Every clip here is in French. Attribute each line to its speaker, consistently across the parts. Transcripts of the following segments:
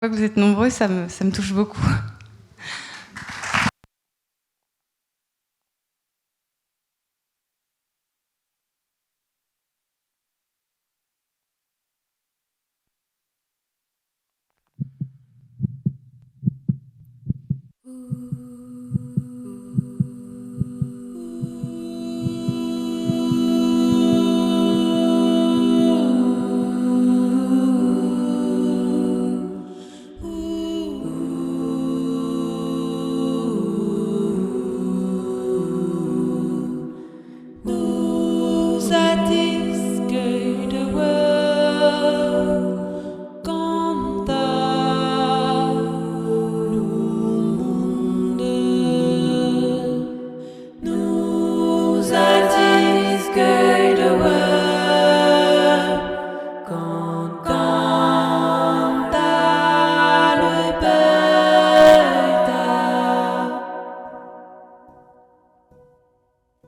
Speaker 1: Je vois que vous êtes nombreux, ça me touche beaucoup.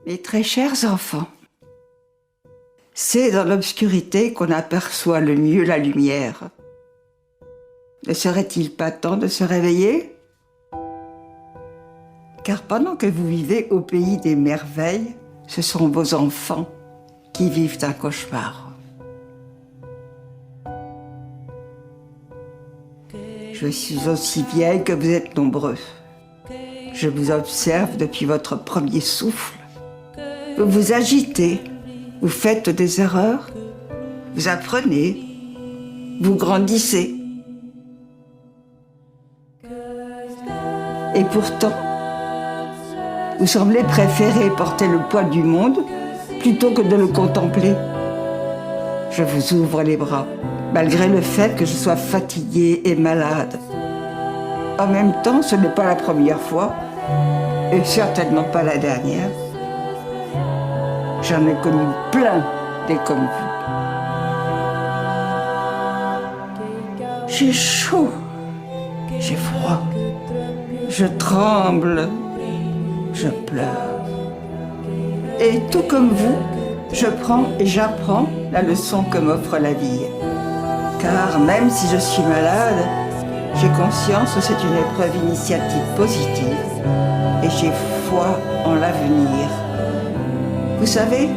Speaker 2: Mes très chers enfants, c'est dans l'obscurité qu'on aperçoit le mieux la lumière. Ne serait-il pas temps de se réveiller ? Car pendant que vous vivez au pays des merveilles, ce sont vos enfants qui vivent un cauchemar. Je suis aussi vieille que vous êtes nombreux. Je vous observe depuis votre premier souffle. Vous vous agitez, vous faites des erreurs, vous apprenez, vous grandissez. Et pourtant, vous semblez préférer porter le poids du monde plutôt que de le contempler. Je vous ouvre les bras, malgré le fait que je sois fatiguée et malade. En même temps, ce n'est pas la première fois, et certainement pas la dernière. J'en ai connu plein des comme vous. J'ai chaud, j'ai froid, je tremble, je pleure. Et tout comme vous, je prends et j'apprends la leçon que m'offre la vie. Car même si je suis malade, j'ai conscience que c'est une épreuve initiatique positive et j'ai foi en l'avenir. Vous savez,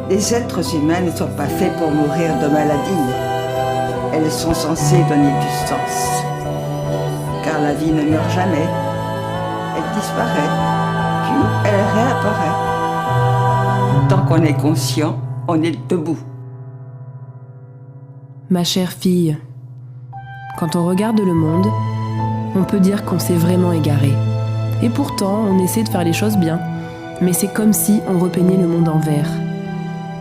Speaker 2: les êtres humains ne sont pas faits pour mourir de maladie. Elles sont censées donner du sens. Car la vie ne meurt jamais. Elle disparaît, puis elle réapparaît. Tant qu'on est conscient, on est debout.
Speaker 3: Ma chère fille, quand on regarde le monde, on peut dire qu'on s'est vraiment égaré. Et pourtant, on essaie de faire les choses bien. Mais c'est comme si on repeignait le monde en vert.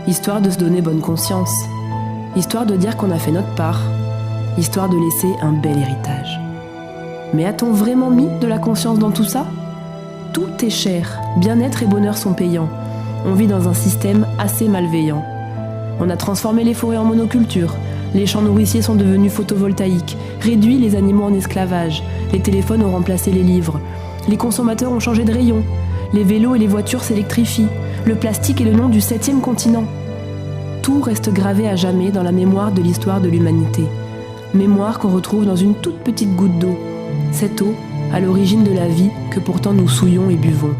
Speaker 3: Histoire de se donner bonne conscience. Histoire de dire qu'on a fait notre part. Histoire de laisser un bel héritage. Mais a-t-on vraiment mis de la conscience dans tout ça ? Tout est cher, bien-être et bonheur sont payants. On vit dans un système assez malveillant. On a transformé les forêts en monoculture, les champs nourriciers sont devenus photovoltaïques, réduit les animaux en esclavage, les téléphones ont remplacé les livres, les consommateurs ont changé de rayon, les vélos et les voitures s'électrifient, le plastique est le nom du 7e continent. Tout reste gravé à jamais dans la mémoire de l'histoire de l'humanité. Mémoire qu'on retrouve dans une toute petite goutte d'eau, cette eau à l'origine de la vie que pourtant nous souillons et buvons.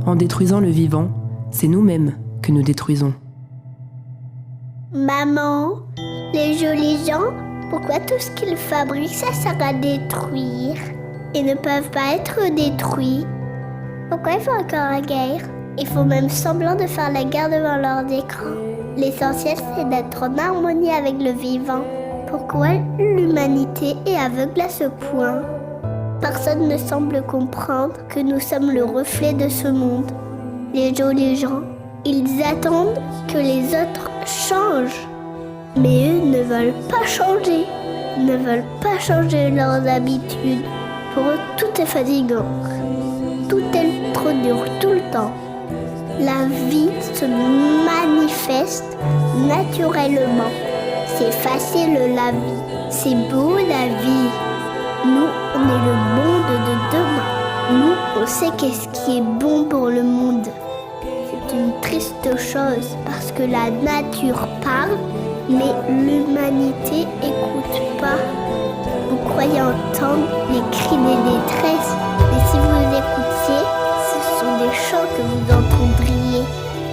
Speaker 3: En détruisant le vivant, c'est nous-mêmes que nous détruisons.
Speaker 4: Maman, les jolis gens, pourquoi tout ce qu'ils fabriquent, ça sert à détruire et ne peuvent pas être détruits? Pourquoi ils font encore la guerre? Ils font même semblant de faire la guerre devant leur écran. L'essentiel, c'est d'être en harmonie avec le vivant. Pourquoi l'humanité est aveugle à ce point? Personne ne semble comprendre que nous sommes le reflet de ce monde. Les jolis gens, ils attendent que les autres changent. Mais eux ne veulent pas changer. Ils ne veulent pas changer leurs habitudes. Pour eux, tout est fatigant. Tout est trop dur tout le temps. La vie se manifeste naturellement. C'est facile la vie. C'est beau la vie. Nous, on est le monde de demain. Nous, on sait qu'est-ce qui est bon pour le monde. C'est une triste chose parce que la nature parle, mais l'humanité écoute pas. Vous croyez entendre les cris des détresses, mais si vous écoutiez, ce sont des chants que vous entendriez.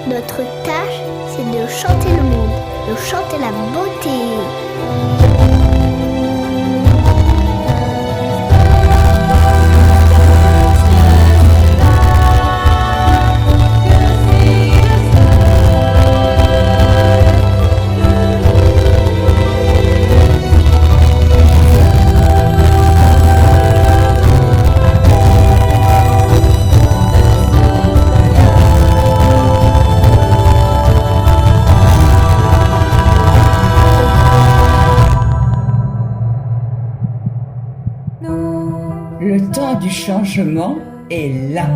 Speaker 4: Notre tâche, c'est de chanter le monde, de chanter la beauté.
Speaker 2: Le temps du changement est là.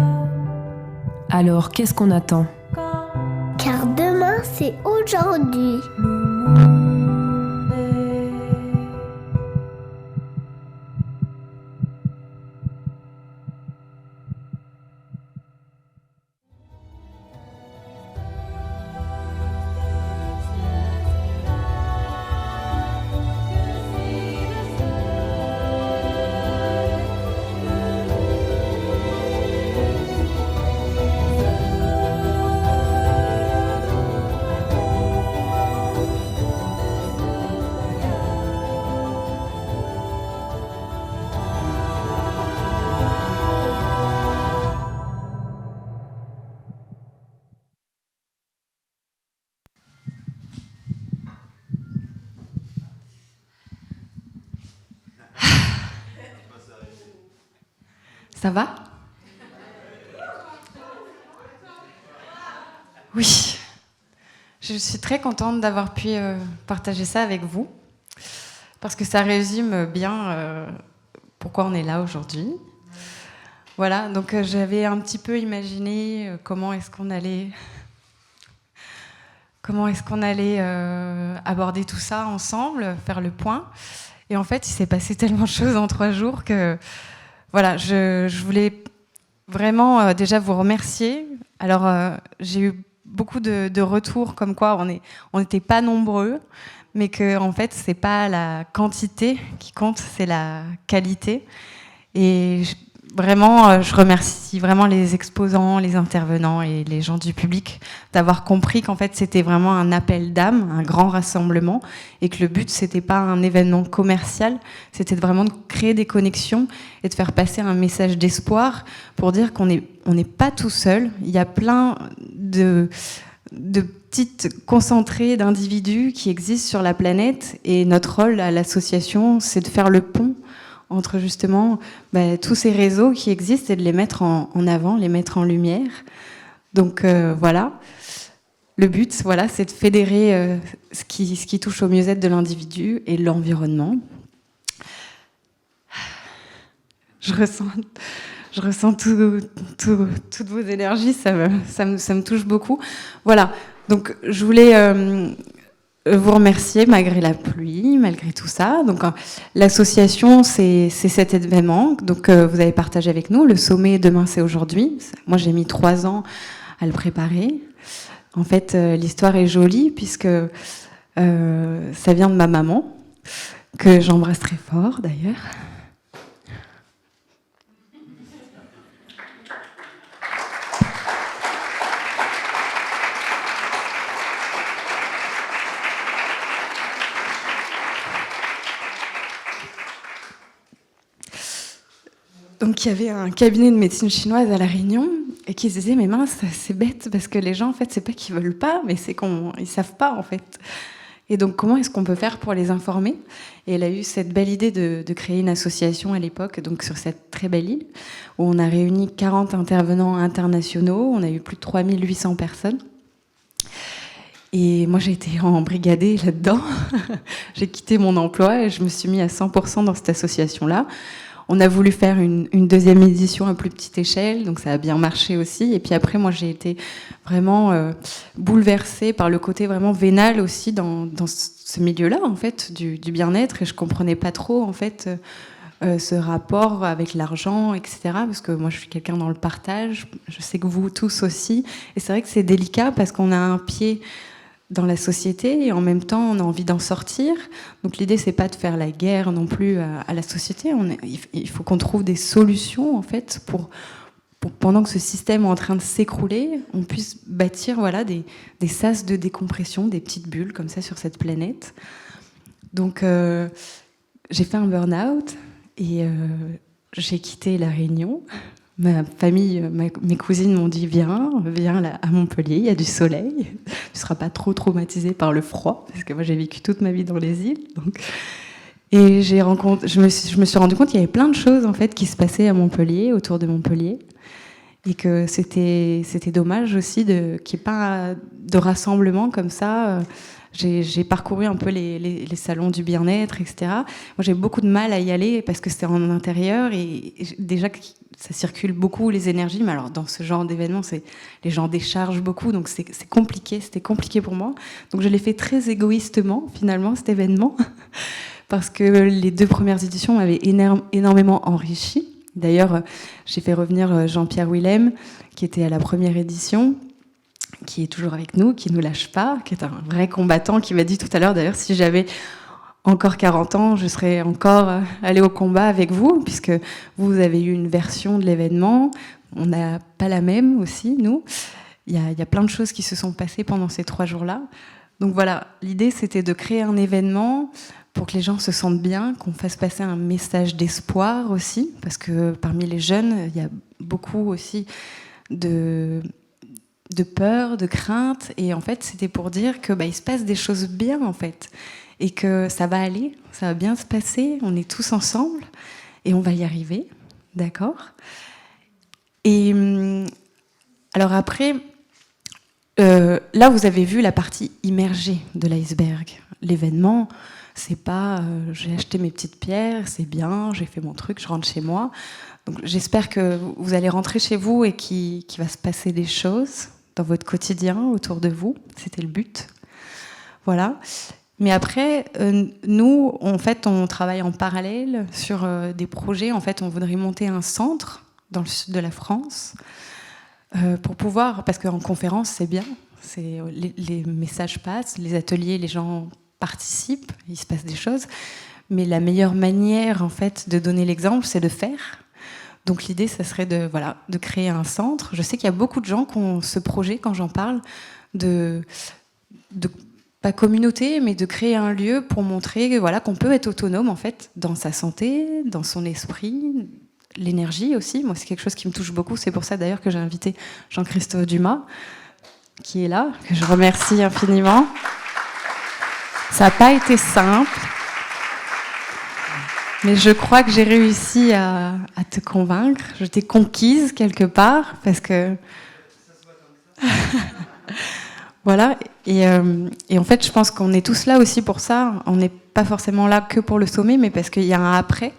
Speaker 3: Alors, qu'est-ce qu'on attend?
Speaker 4: Car demain, c'est aujourd'hui.
Speaker 1: Ça va? Oui. Je suis très contente d'avoir pu partager ça avec vous, parce que ça résume bien pourquoi on est là aujourd'hui. Voilà, donc j'avais un petit peu imaginé comment est-ce qu'on allait aborder tout ça ensemble, faire le point. Et en fait, il s'est passé tellement de choses en 3 jours que voilà, je voulais vraiment déjà vous remercier. Alors, j'ai eu beaucoup de retours comme quoi on n'était pas nombreux, mais que en fait, c'est pas la quantité qui compte, c'est la qualité. Et vraiment, je remercie vraiment les exposants, les intervenants et les gens du public d'avoir compris qu'en fait, c'était vraiment un appel d'âme, un grand rassemblement, et que le but, c'était pas un événement commercial, c'était vraiment de créer des connexions et de faire passer un message d'espoir pour dire qu'on n'est pas tout seul. Il y a plein de petites concentrées d'individus qui existent sur la planète, et notre rôle à l'association, c'est de faire le pont entre justement tous ces réseaux qui existent et de les mettre en avant, les mettre en lumière. Donc voilà, le but, voilà, c'est de fédérer ce qui touche au mieux-être de l'individu et l'environnement. Je ressens toutes vos énergies, ça me touche beaucoup. Voilà, donc je voulais vous remercier malgré la pluie, malgré tout ça. Donc l'association, c'est cet événement. Donc vous avez partagé avec nous. Le sommet demain, c'est aujourd'hui. Moi, j'ai mis 3 ans à le préparer. En fait, l'histoire est jolie puisque ça vient de ma maman, que j'embrasse très fort d'ailleurs. Donc il y avait un cabinet de médecine chinoise à La Réunion et qui se disait mais mince, c'est bête parce que les gens en fait c'est pas qu'ils veulent pas, mais c'est qu'ils savent pas en fait. Et donc comment est-ce qu'on peut faire pour les informer? Et elle a eu cette belle idée de créer une association à l'époque, donc sur cette très belle île où on a réuni 40 intervenants internationaux, on a eu plus de 3800 personnes. Et moi, j'ai été embrigadée là-dedans. J'ai quitté mon emploi et je me suis mis à 100% dans cette association-là. On a voulu faire une deuxième édition à plus petite échelle, donc ça a bien marché aussi. Et puis après, moi, j'ai été vraiment bouleversée par le côté vraiment vénal aussi dans ce milieu-là, en fait, du bien-être. Et je comprenais pas trop, en fait, ce rapport avec l'argent, etc. Parce que moi, je suis quelqu'un dans le partage. Je sais que vous tous aussi. Et c'est vrai que c'est délicat parce qu'on a un pied dans la société et en même temps on a envie d'en sortir. Donc l'idée c'est pas de faire la guerre non plus à la société. Il faut qu'on trouve des solutions en fait pour pendant que ce système est en train de s'écrouler, on puisse bâtir voilà des sas de décompression, des petites bulles comme ça sur cette planète. Donc j'ai fait un burn-out et j'ai quitté La Réunion. Ma famille, mes cousines m'ont dit viens là, à Montpellier, il y a du soleil, tu ne seras pas trop traumatisée par le froid, parce que moi j'ai vécu toute ma vie dans les îles. Donc. Et je me suis rendu compte qu'il y avait plein de choses en fait qui se passaient à Montpellier, autour de Montpellier, et que c'était dommage aussi qu'il n'y ait pas de rassemblement comme ça. J'ai parcouru un peu les salons du bien-être, etc. Moi, j'ai beaucoup de mal à y aller parce que c'était en intérieur et déjà ça circule beaucoup les énergies. Mais alors, dans ce genre d'événement, les gens déchargent beaucoup, donc c'est compliqué. C'était compliqué pour moi. Donc, je l'ai fait très égoïstement, finalement, cet événement, parce que les 2 premières éditions m'avaient énormément enrichi. D'ailleurs, j'ai fait revenir Jean-Pierre Willem, qui était à la première édition, qui est toujours avec nous, qui ne nous lâche pas, qui est un vrai combattant, qui m'a dit tout à l'heure, d'ailleurs, si j'avais encore 40 ans, je serais encore allée au combat avec vous, puisque vous avez eu une version de l'événement, on n'a pas la même aussi, nous. Il y a plein de choses qui se sont passées pendant ces 3 jours-là. Donc voilà, l'idée, c'était de créer un événement pour que les gens se sentent bien, qu'on fasse passer un message d'espoir aussi, parce que parmi les jeunes, il y a beaucoup aussi de peur, de crainte, et en fait c'était pour dire que il se passe des choses bien en fait, et que ça va aller, ça va bien se passer, on est tous ensemble et on va y arriver, d'accord. Et alors après, là vous avez vu la partie immergée de l'iceberg. L'événement, c'est pas j'ai acheté mes petites pierres, c'est bien, j'ai fait mon truc, je rentre chez moi. Donc j'espère que vous allez rentrer chez vous et qu'il va se passer des choses dans votre quotidien, autour de vous. C'était le but. Voilà. Mais après, nous, en fait, on travaille en parallèle sur des projets. En fait, on voudrait monter un centre dans le sud de la France pour pouvoir... Parce qu'en conférence, c'est bien. Les messages passent, les ateliers, les gens participent, il se passe des choses. Mais la meilleure manière, en fait, de donner l'exemple, c'est de faire. Donc l'idée, ça serait de créer un centre. Je sais qu'il y a beaucoup de gens qui ont ce projet, quand j'en parle, de pas communauté, mais de créer un lieu pour montrer qu'on peut être autonome en fait, dans sa santé, dans son esprit, l'énergie aussi. Moi, c'est quelque chose qui me touche beaucoup. C'est pour ça d'ailleurs que j'ai invité Jean-Christophe Dumas, qui est là, que je remercie infiniment. Ça n'a pas été simple. Mais je crois que j'ai réussi à te convaincre. Je t'ai conquise quelque part, parce que... voilà. Et en fait, je pense qu'on est tous là aussi pour ça. On n'est pas forcément là que pour le sommet, mais parce qu'il y a un après.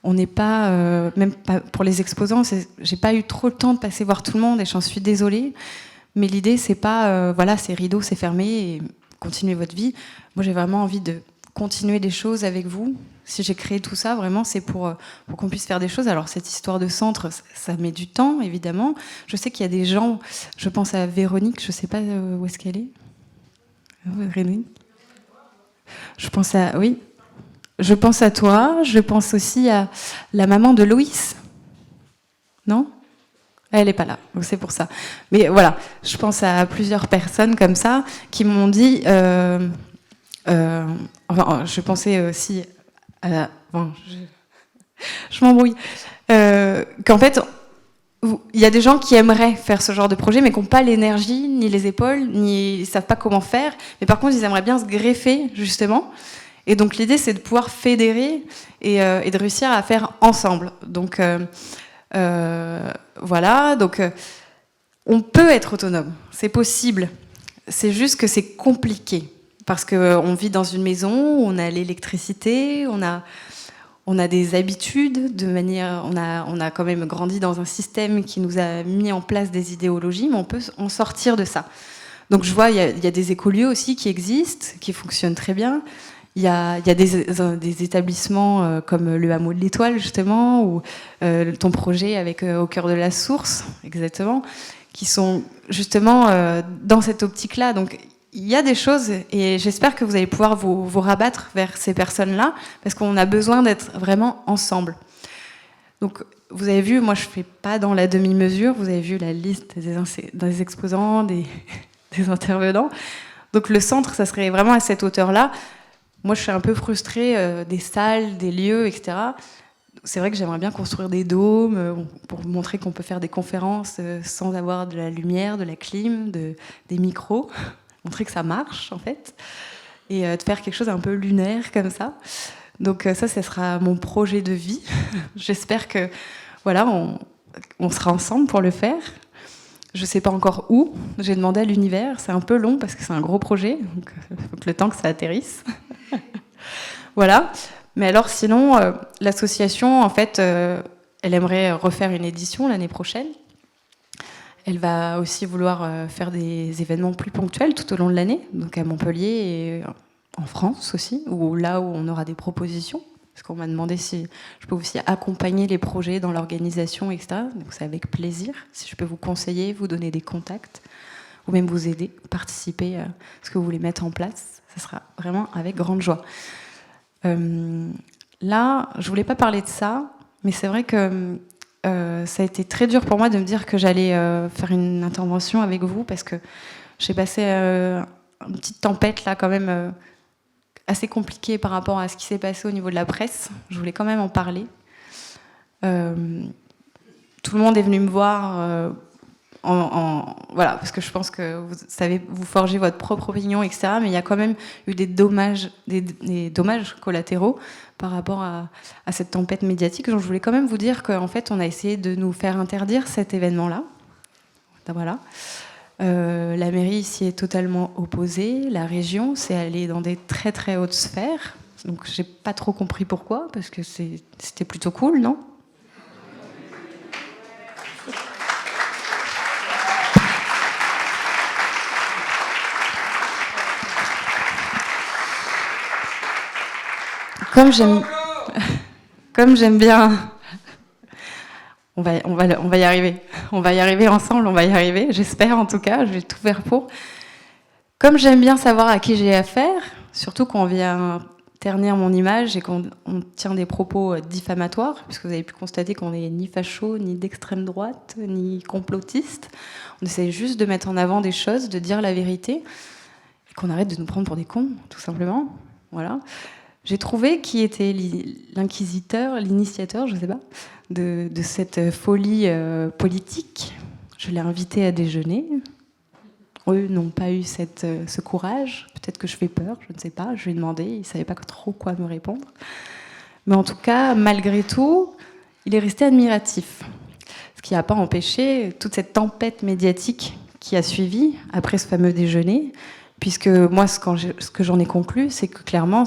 Speaker 1: On n'est pas... même pas pour les exposants, j'ai pas eu trop le temps de passer voir tout le monde, et j'en suis désolée. Mais l'idée, c'est pas... c'est rideau, c'est fermé, et continuez votre vie. Moi, j'ai vraiment envie de continuer des choses avec vous. Si j'ai créé tout ça, vraiment, c'est pour qu'on puisse faire des choses. Alors, cette histoire de centre, ça met du temps, évidemment. Je sais qu'il y a des gens... Je pense à Véronique, je ne sais pas où est-ce qu'elle est. Véronique. Je pense à... Oui. Je pense à toi. Je pense aussi à la maman de Loïs. Non ? Elle n'est pas là, donc c'est pour ça. Mais voilà, je pense à plusieurs personnes comme ça qui m'ont dit... je pensais aussi... je m'embrouille. Qu'en fait, il y a des gens qui aimeraient faire ce genre de projet, mais qui n'ont pas l'énergie, ni les épaules, ni ils ne savent pas comment faire. Mais par contre, ils aimeraient bien se greffer, justement. Et donc, l'idée, c'est de pouvoir fédérer et de réussir à faire ensemble. Donc, voilà. Donc, on peut être autonome. C'est possible. C'est juste que c'est compliqué. Parce qu'on vit dans une maison, on a l'électricité, on a des habitudes, on a quand même grandi dans un système qui nous a mis en place des idéologies, mais on peut en sortir de ça. Donc je vois, il y a des écolieux aussi qui existent, qui fonctionnent très bien. Il y a des établissements comme le Hameau de l'Étoile, justement, ou ton projet avec Au cœur de la source, exactement, qui sont justement dans cette optique-là. Donc il y a des choses, et j'espère que vous allez pouvoir vous rabattre vers ces personnes-là, parce qu'on a besoin d'être vraiment ensemble. Donc, vous avez vu, moi je ne fais pas dans la demi-mesure, vous avez vu la liste des exposants, des intervenants. Donc le centre, ça serait vraiment à cette hauteur-là. Moi je suis un peu frustrée des salles, des lieux, etc. C'est vrai que j'aimerais bien construire des dômes pour montrer qu'on peut faire des conférences sans avoir de la lumière, de la clim, des micros, montrer que ça marche en fait, et de faire quelque chose un peu lunaire comme ça. Donc ça sera mon projet de vie. J'espère que voilà, on sera ensemble pour le faire. Je ne sais pas encore où. J'ai demandé à l'univers. C'est un peu long parce que c'est un gros projet. Donc il faut que le temps que ça atterrisse. Voilà. Mais alors sinon, l'association, en fait, elle aimerait refaire une édition l'année prochaine. Elle va aussi vouloir faire des événements plus ponctuels tout au long de l'année, donc à Montpellier et en France aussi, ou là où on aura des propositions. Parce qu'on m'a demandé si je peux aussi accompagner les projets dans l'organisation, etc. Donc c'est avec plaisir. Si je peux vous conseiller, vous donner des contacts, ou même vous aider, participer à ce que vous voulez mettre en place, ça sera vraiment avec grande joie. Là, je voulais pas parler de ça, mais c'est vrai que ça a été très dur pour moi de me dire que j'allais faire une intervention avec vous, parce que j'ai passé une petite tempête là quand même assez compliquée par rapport à ce qui s'est passé au niveau de la presse. Je voulais quand même en parler. Tout le monde est venu me voir voilà, parce que je pense que vous savez, vous forgez votre propre opinion, etc. Mais il y a quand même eu des dommages collatéraux par rapport à cette tempête médiatique. Donc je voulais quand même vous dire qu'en fait, on a essayé de nous faire interdire cet événement-là. Voilà. La mairie ici est totalement opposée. La région, c'est allé dans des très très hautes sphères. Donc j'ai pas trop compris pourquoi, parce que c'était plutôt cool, non ? Comme j'aime bien, on va y arriver. On va y arriver ensemble, on va y arriver. J'espère en tout cas, je vais tout faire pour. Comme j'aime bien savoir à qui j'ai affaire, surtout quand on vient ternir mon image et qu'on tient des propos diffamatoires, puisque vous avez pu constater qu'on n'est ni facho, ni d'extrême droite, ni complotiste. On essaie juste de mettre en avant des choses, de dire la vérité, et qu'on arrête de nous prendre pour des cons, tout simplement. Voilà. J'ai trouvé qui était l'inquisiteur, l'initiateur, je ne sais pas, de cette folie politique. Je l'ai invité à déjeuner. Eux n'ont pas eu ce courage. Peut-être que je fais peur, je ne sais pas. Je lui ai demandé, il ne savait pas trop quoi me répondre. Mais en tout cas, malgré tout, il est resté admiratif. Ce qui n'a pas empêché toute cette tempête médiatique qui a suivi après ce fameux déjeuner. Puisque moi, ce que j'en ai conclu, c'est que clairement,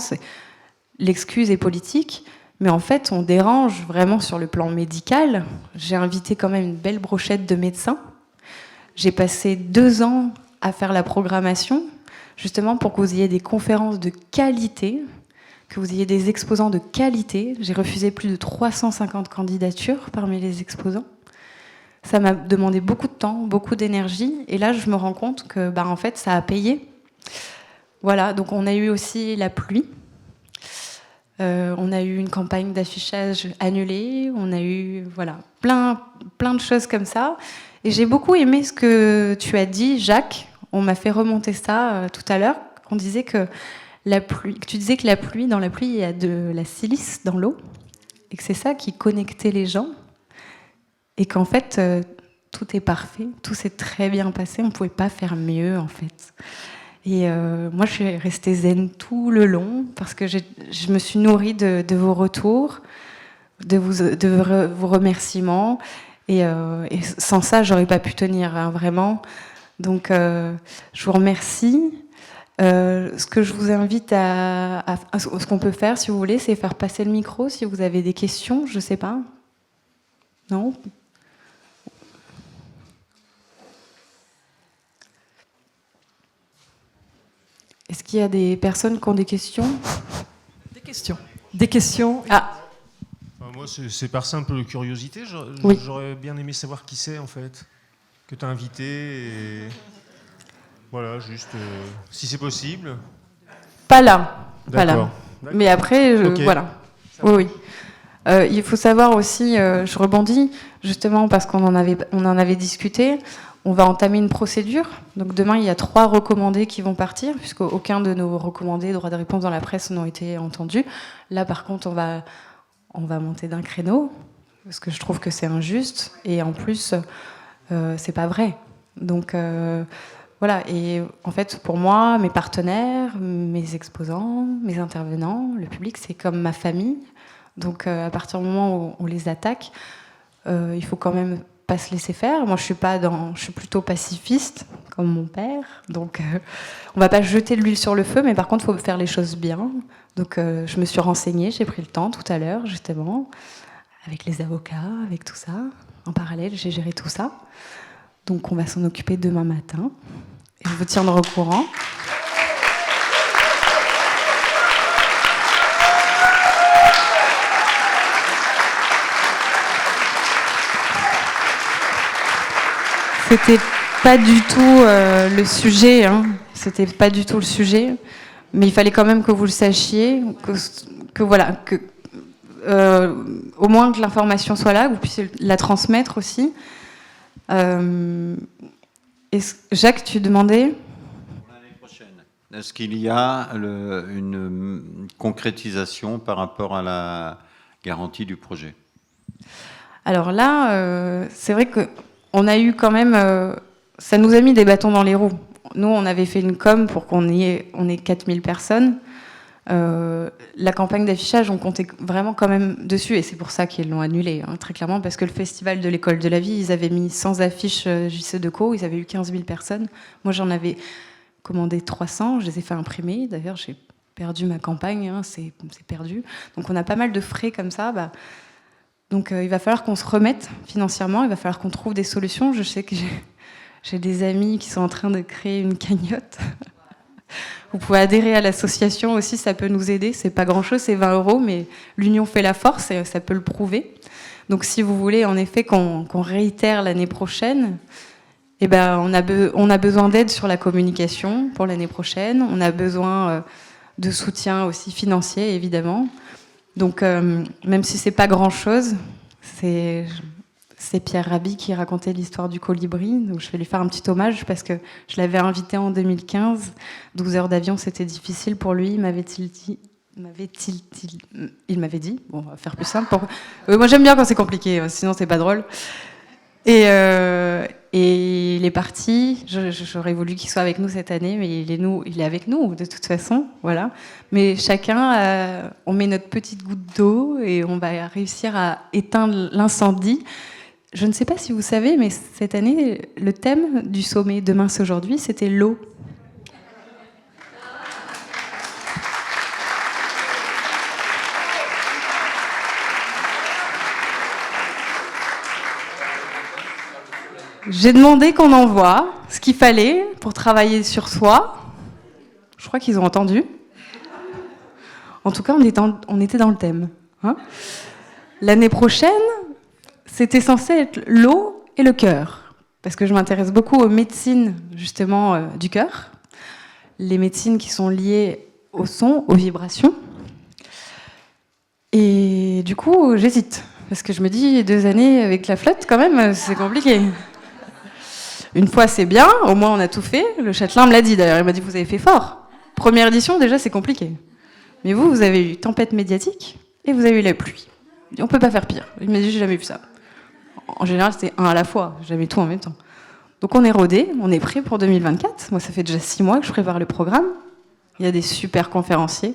Speaker 1: l'excuse est politique, mais en fait, on dérange vraiment sur le plan médical. J'ai invité quand même une belle brochette de médecins. J'ai passé 2 ans à faire la programmation, justement pour que vous ayez des conférences de qualité, que vous ayez des exposants de qualité. J'ai refusé plus de 350 candidatures parmi les exposants. Ça m'a demandé beaucoup de temps, beaucoup d'énergie, et là, je me rends compte que, en fait, ça a payé. Voilà, donc on a eu aussi la pluie. On a eu une campagne d'affichage annulée, on a eu plein de choses comme ça. Et j'ai beaucoup aimé ce que tu as dit, Jacques. On m'a fait remonter ça tout à l'heure. On disait que tu disais que dans la pluie, il y a de la silice dans l'eau, et que c'est ça qui connectait les gens, et qu'en fait, tout est parfait, tout s'est très bien passé, on ne pouvait pas faire mieux, en fait. Et moi, je suis restée zen tout le long parce que je me suis nourrie de vos retours, de vos remerciements. Et sans ça, j'aurais pas pu tenir, hein, vraiment. Donc, je vous remercie. Ce que je vous invite ce qu'on peut faire, si vous voulez, c'est faire passer le micro si vous avez des questions. Je sais pas. Non ? Est-ce qu'il y a des personnes qui ont des questions ?
Speaker 5: Des questions.
Speaker 1: Ah.
Speaker 6: Moi, c'est par simple curiosité.
Speaker 1: Oui.
Speaker 6: J'aurais bien aimé savoir qui c'est, en fait, que tu as invité. Voilà, juste si c'est possible.
Speaker 1: Pas là. Pas là.
Speaker 6: D'accord.
Speaker 1: Mais après,
Speaker 6: Ok.
Speaker 1: voilà. Oui, oui. Il faut savoir aussi, je rebondis, justement parce qu'on en avait discuté, on va entamer une procédure. Donc demain, il y a 3 recommandés qui vont partir, puisqu'aucun de nos recommandés droits de réponse dans la presse n'ont été entendus. Là, par contre, on va monter d'un créneau, parce que je trouve que c'est injuste, et en plus, c'est pas vrai. Donc voilà, et en fait, pour moi, mes partenaires, mes exposants, mes intervenants, le public, c'est comme ma famille. Donc à partir du moment où on les attaque, il faut quand même pas se laisser faire. Moi, je suis plutôt pacifiste, comme mon père. Donc on va pas jeter de l'huile sur le feu, mais par contre, il faut faire les choses bien. Donc je me suis renseignée, j'ai pris le temps tout à l'heure, justement, avec les avocats, avec tout ça. En parallèle, j'ai géré tout ça. Donc on va s'en occuper demain matin. Et je vous tiendrai au courant. C'était pas du tout le sujet. C'était pas du tout le sujet. Mais il fallait quand même que vous le sachiez, que voilà, que au moins que l'information soit là, que vous puissiez la transmettre aussi. Jacques, tu demandais ?
Speaker 7: L'année prochaine, est-ce qu'il y a une concrétisation par rapport à la garantie du projet ?
Speaker 1: Alors là, c'est vrai qu'on a eu quand même... ça nous a mis des bâtons dans les roues. Nous, on avait fait une com pour on ait 4000 personnes. La campagne d'affichage, on comptait vraiment quand même dessus, et c'est pour ça qu'ils l'ont annulé, très clairement, parce que le festival de l'école de la vie, ils avaient mis 100 affiches JC Decaux, ils avaient eu 15 000 personnes. Moi, j'en avais commandé 300, je les ai fait imprimer. D'ailleurs, j'ai perdu ma campagne, c'est perdu. Donc, on a pas mal de frais comme ça. Donc, il va falloir qu'on se remette financièrement, il va falloir qu'on trouve des solutions. Je sais que j'ai des amis qui sont en train de créer une cagnotte. Vous pouvez adhérer à l'association aussi, ça peut nous aider. C'est pas grand-chose, c'est 20 €, mais l'union fait la force et ça peut le prouver. Donc si vous voulez en effet qu'on réitère l'année prochaine, eh ben, on a besoin d'aide sur la communication pour l'année prochaine. On a besoin de soutien aussi financier, évidemment. Donc même si c'est pas grand-chose, c'est Pierre Rabhi qui racontait l'histoire du colibri. Donc je vais lui faire un petit hommage parce que je l'avais invité en 2015. 12 heures d'avion, c'était difficile pour lui, m'avait-il dit. Il m'avait dit. Bon, on va faire plus simple. Moi, j'aime bien quand c'est compliqué, sinon c'est pas drôle. Et il est parti. J'aurais voulu qu'il soit avec nous cette année, mais il est avec nous de toute façon. Voilà. Mais chacun, on met notre petite goutte d'eau et on va réussir à éteindre l'incendie. Je ne sais pas si vous savez, mais cette année, le thème du sommet Demain c'est aujourd'hui, c'était l'eau. J'ai demandé qu'on envoie ce qu'il fallait pour travailler sur soi. Je crois qu'ils ont entendu. En tout cas, on était dans le thème. L'année prochaine, c'était censé être l'eau et le cœur. Parce que je m'intéresse beaucoup aux médecines, justement, du cœur. Les médecines qui sont liées au son, aux vibrations. Et du coup, j'hésite. Parce que je me dis, 2 années avec la flotte, quand même, c'est compliqué. Une fois, c'est bien, au moins on a tout fait. Le Châtelain me l'a dit d'ailleurs, il m'a dit, vous avez fait fort. Première édition, déjà, c'est compliqué. Mais vous avez eu tempête médiatique et vous avez eu la pluie. On peut pas faire pire. Il m'a dit, j'ai jamais vu ça. En général, c'était un à la fois, jamais tout en même temps. Donc on est rodé, on est prêt pour 2024. Moi, ça fait déjà 6 mois que je prépare le programme. Il y a des super conférenciers.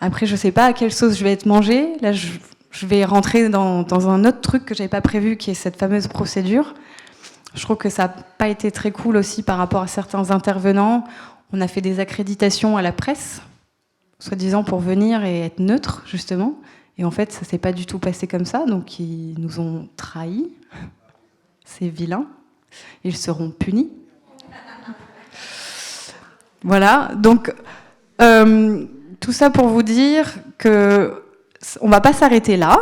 Speaker 1: Après, je sais pas à quelle sauce je vais être mangée. Là, je vais rentrer dans un autre truc que j'avais pas prévu, qui est cette fameuse procédure. Je trouve que ça n'a pas été très cool aussi par rapport à certains intervenants. On a fait des accréditations à la presse, soi-disant pour venir et être neutre, justement. Et en fait, ça ne s'est pas du tout passé comme ça. Donc, ils nous ont trahis. C'est vilain. Ils seront punis. Voilà. Donc, tout ça pour vous dire qu'on ne va pas s'arrêter là.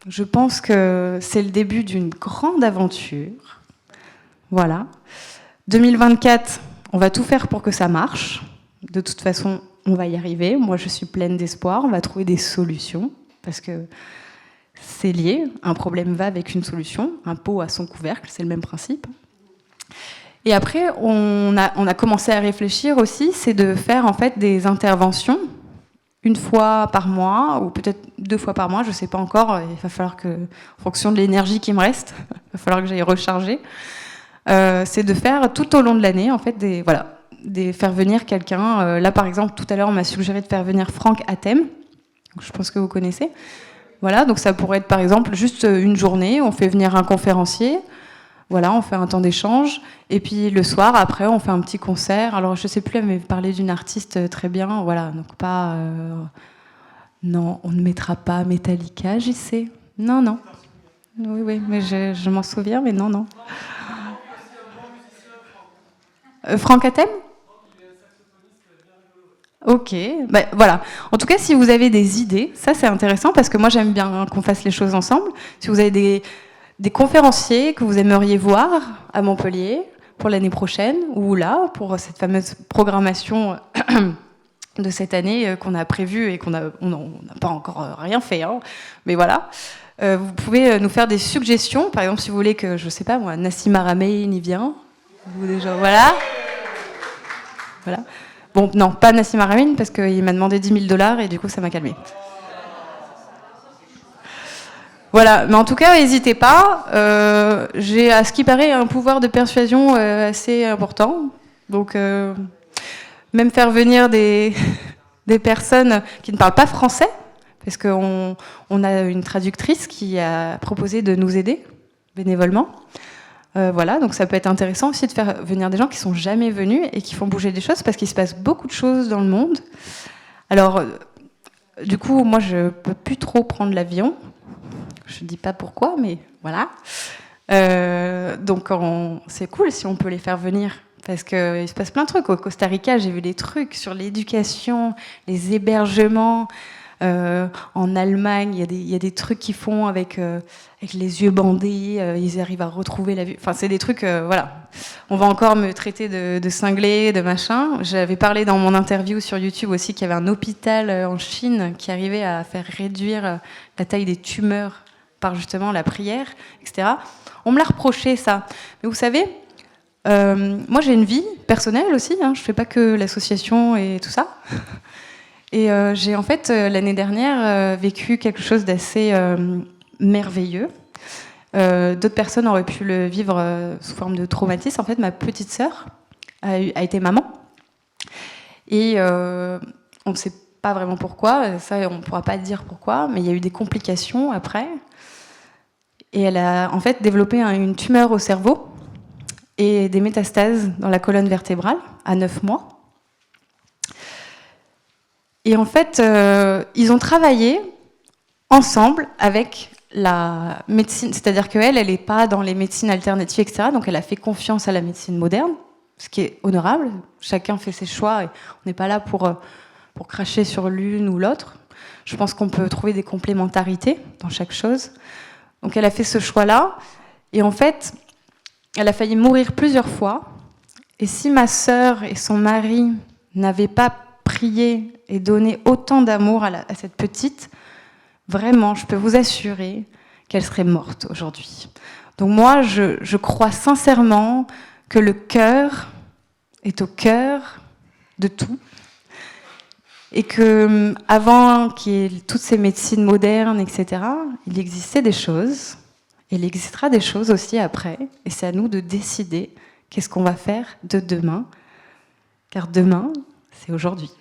Speaker 1: Je pense que c'est le début d'une grande aventure. Voilà. 2024, on va tout faire pour que ça marche. De toute façon, on va y arriver. Moi, je suis pleine d'espoir. On va trouver des solutions parce que c'est lié. Un problème va avec une solution. Un pot à son couvercle, c'est le même principe. Et après, on a commencé à réfléchir aussi, c'est de faire en fait des interventions 1 fois par mois ou peut-être 2 fois par mois, je ne sais pas encore. Il va falloir que, en fonction de l'énergie qui me reste, il va falloir que j'aille recharger. C'est de faire tout au long de l'année en fait faire venir quelqu'un. Là, par exemple, tout à l'heure, on m'a suggéré de faire venir Franck Atem. Je pense que vous connaissez. Voilà, donc ça pourrait être par exemple juste une journée, on fait venir un conférencier. Voilà, on fait un temps d'échange. Et puis le soir, après, on fait un petit concert. Alors, je ne sais plus, elle m'avait parlé d'une artiste très bien. Voilà, donc pas... Non, on ne mettra pas Metallica, j'y sais. Non. Oui, mais je m'en souviens, mais non. Franck Atem ? Ok, voilà. En tout cas, si vous avez des idées, ça c'est intéressant parce que moi j'aime bien qu'on fasse les choses ensemble. Si vous avez des conférenciers que vous aimeriez voir à Montpellier pour l'année prochaine ou là, pour cette fameuse programmation de cette année qu'on a prévue et qu'on n'a pas encore rien fait, hein. Mais voilà. Vous pouvez nous faire des suggestions. Par exemple, si vous voulez que, je ne sais pas moi, Nassim Haramein y vient. Ou déjà, voilà. Bon, non, pas Nassim Haramein parce qu'il m'a demandé $10 000 et du coup ça m'a calmée. Voilà, mais en tout cas, n'hésitez pas. J'ai, à ce qui paraît, un pouvoir de persuasion assez important. Donc, même faire venir des personnes qui ne parlent pas français, parce qu'on a une traductrice qui a proposé de nous aider bénévolement. Voilà, donc ça peut être intéressant aussi de faire venir des gens qui ne sont jamais venus et qui font bouger des choses, parce qu'il se passe beaucoup de choses dans le monde. Alors, du coup, moi, je ne peux plus trop prendre l'avion. Je ne dis pas pourquoi, mais voilà. Donc, c'est cool si on peut les faire venir, parce qu'il se passe plein de trucs. Au Costa Rica, j'ai vu des trucs sur l'éducation, les hébergements. En Allemagne, il y a des trucs qu'ils font avec les yeux bandés, ils arrivent à retrouver la vue. Enfin, c'est des trucs, voilà. On va encore me traiter de cinglé, de machin. J'avais parlé dans mon interview sur YouTube aussi qu'il y avait un hôpital en Chine qui arrivait à faire réduire la taille des tumeurs par justement la prière, etc. On me l'a reproché, ça. Mais vous savez, moi j'ai une vie personnelle aussi, hein. Je ne fais pas que l'association et tout ça. Et j'ai en fait, l'année dernière, vécu quelque chose d'assez merveilleux. D'autres personnes auraient pu le vivre sous forme de traumatisme. En fait, ma petite sœur a été maman. Et on ne sait pas vraiment pourquoi, ça on ne pourra pas dire pourquoi, mais il y a eu des complications après. Et elle a en fait développé une tumeur au cerveau et des métastases dans la colonne vertébrale à 9 mois. Et en fait, ils ont travaillé ensemble avec la médecine, c'est-à-dire qu'elle n'est pas dans les médecines alternatives, etc. Donc elle a fait confiance à la médecine moderne, ce qui est honorable. Chacun fait ses choix et on n'est pas là pour cracher sur l'une ou l'autre. Je pense qu'on peut trouver des complémentarités dans chaque chose. Donc elle a fait ce choix-là. Et en fait, elle a failli mourir plusieurs fois. Et si ma sœur et son mari n'avaient pas prié et donné autant d'amour à cette petite, vraiment, je peux vous assurer qu'elle serait morte aujourd'hui. Donc moi, je crois sincèrement que le cœur est au cœur de tout. Et qu'avant qu'il y ait toutes ces médecines modernes, etc., il existait des choses. Et il existera des choses aussi après. Et c'est à nous de décider qu'est-ce qu'on va faire de demain. Car demain, c'est aujourd'hui.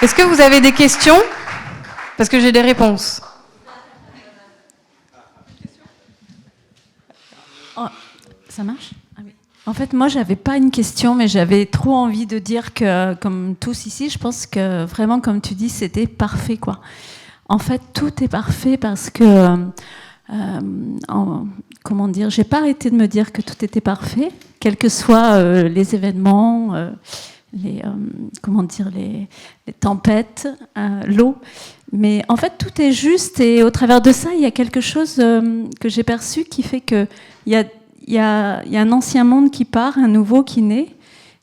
Speaker 1: Est-ce que vous avez des questions ? Parce que j'ai des réponses.
Speaker 8: Oh, ça marche ? Ah oui. En fait, moi, j'avais pas une question, mais j'avais trop envie de dire que, comme tous ici, je pense que vraiment, comme tu dis, c'était parfait, quoi. En fait, tout est parfait parce que comment dire, j'ai pas arrêté de me dire que tout était parfait, quels que soient les événements, les tempêtes, l'eau. Mais en fait, tout est juste, et au travers de ça, il y a quelque chose que j'ai perçu qui fait qu'il y a un ancien monde qui part, un nouveau qui naît.